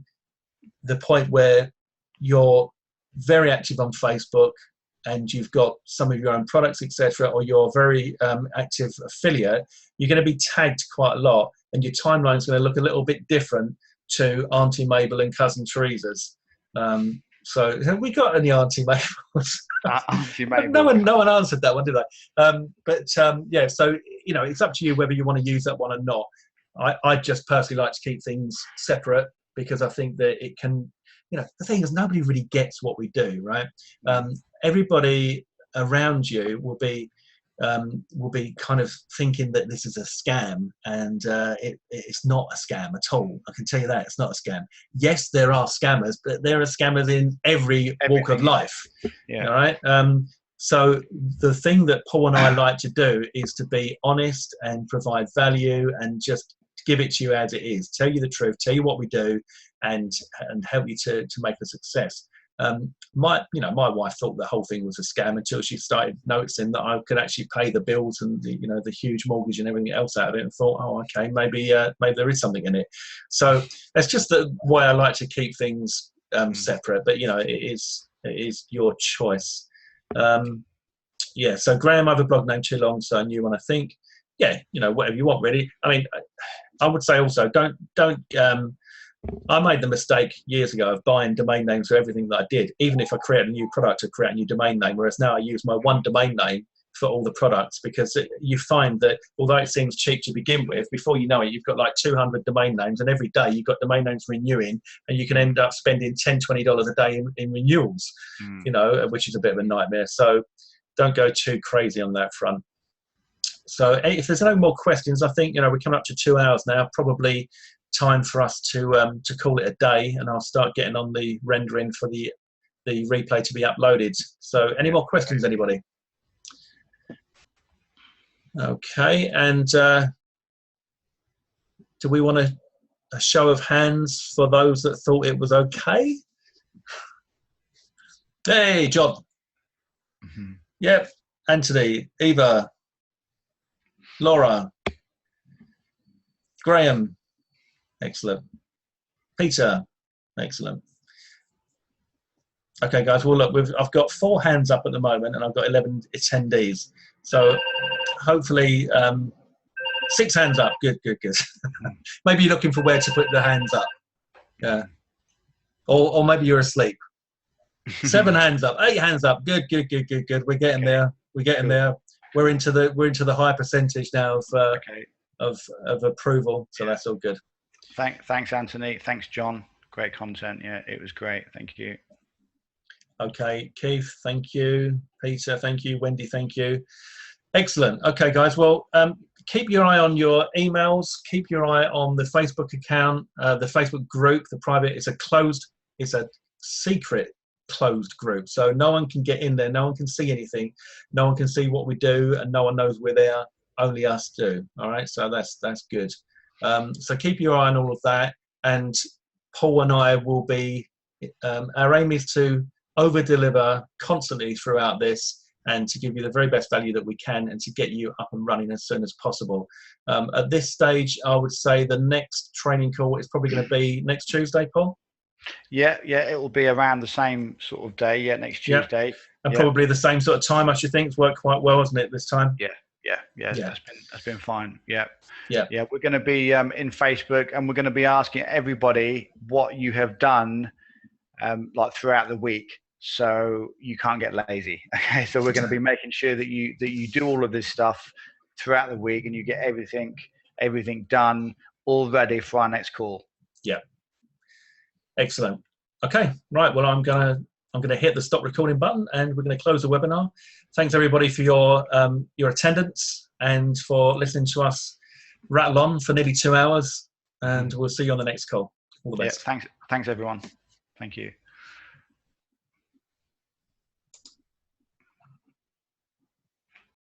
the point where you're very active on Facebook, and you've got some of your own products, etc., or you're a very active affiliate, you're going to be tagged quite a lot, and your timeline is going to look a little bit different to Auntie Mabel and Cousin Teresa's. So have we got any Auntie Mabels? Auntie Mabel. No one answered that one, did they? Yeah, so it's up to you whether you want to use that one or not. I just personally like to keep things separate, because I think that it can, the thing is, nobody really gets what we do, right? Everybody around you will be kind of thinking that this is a scam, and it's not a scam at all. I can tell you that it's not a scam. Yes, there are scammers, but there are scammers in every walk of life. Yeah. All right. So the thing that Paul and I like to do is to be honest and provide value, and just give it to you as it is. Tell you the truth. Tell you what we do, and help you to make a success. My wife thought the whole thing was a scam until she started noticing that I could actually pay the bills and the huge mortgage and everything else out of it, and thought, oh, okay, maybe there is something in it. So that's just the way I like to keep things separate. But it is your choice. Yeah. So Graham, I have a blog name too long, so a new one, I think. Yeah, whatever you want, really. I mean, I would say also don't. I made the mistake years ago of buying domain names for everything that I did. Even if I create a new product, I create a new domain name, whereas now I use my one domain name for all the products, because you find that although it seems cheap to begin with, before you know it, you've got like 200 domain names, and every day you've got domain names renewing, and you can end up spending $10, $20 a day in renewals, which is a bit of a nightmare. So don't go too crazy on that front. So if there's no more questions, I think, we're coming up to 2 hours now, probably time for us to call it a day, and I'll start getting on the rendering for the replay to be uploaded. So any more questions, anybody? Okay, and do we want a show of hands for those that thought it was okay? Hey, John. Mm-hmm. Yep. Anthony, Eva, Laura, Graham, excellent. Peter, excellent. Okay, guys. Well, look, I've got 4 hands up at the moment, and I've got 11 attendees. So hopefully 6 hands up. Good. Maybe you're looking for where to put the hands up. Yeah. Or maybe you're asleep. 7 hands up. 8 hands up. Good. We're getting there. There. We're into the high percentage now of approval. So that's all good. Thanks, Anthony. Thanks, John. Great content. Yeah, it was great. Thank you. Okay, Keith, thank you. Peter, thank you. Wendy, thank you. Excellent. Okay, guys. Well, keep your eye on your emails. Keep your eye on the Facebook account, the Facebook group, the private. It's a secret closed group, so no one can get in there. No one can see anything. No one can see what we do, and no one knows we're there. Only us do. All right. So that's good. So keep your eye on all of that, and Paul and I will be. Our aim is to over-deliver constantly throughout this, and to give you the very best value that we can, and to get you up and running as soon as possible. At this stage, I would say the next training call is probably going to be next Tuesday, Paul. Yeah, it will be around the same sort of day. Yeah, next Tuesday. Yeah. And probably the same sort of time, I should think. It's worked quite well, hasn't it, this time? Yeah. That's been fine. Yeah. Yeah. We're going to be in Facebook, and we're going to be asking everybody what you have done, like throughout the week, so you can't get lazy. Okay, so we're going to be making sure that you do all of this stuff throughout the week, and you get everything done, all ready for our next call. Yeah. Excellent. Okay. Right. Well, I'm going to I'm going to hit the stop recording button, and we're going to close the webinar. Thanks everybody for your attendance and for listening to us rattle on for nearly 2 hours. And we'll see you on the next call. All the best. Yeah, thanks everyone. Thank you.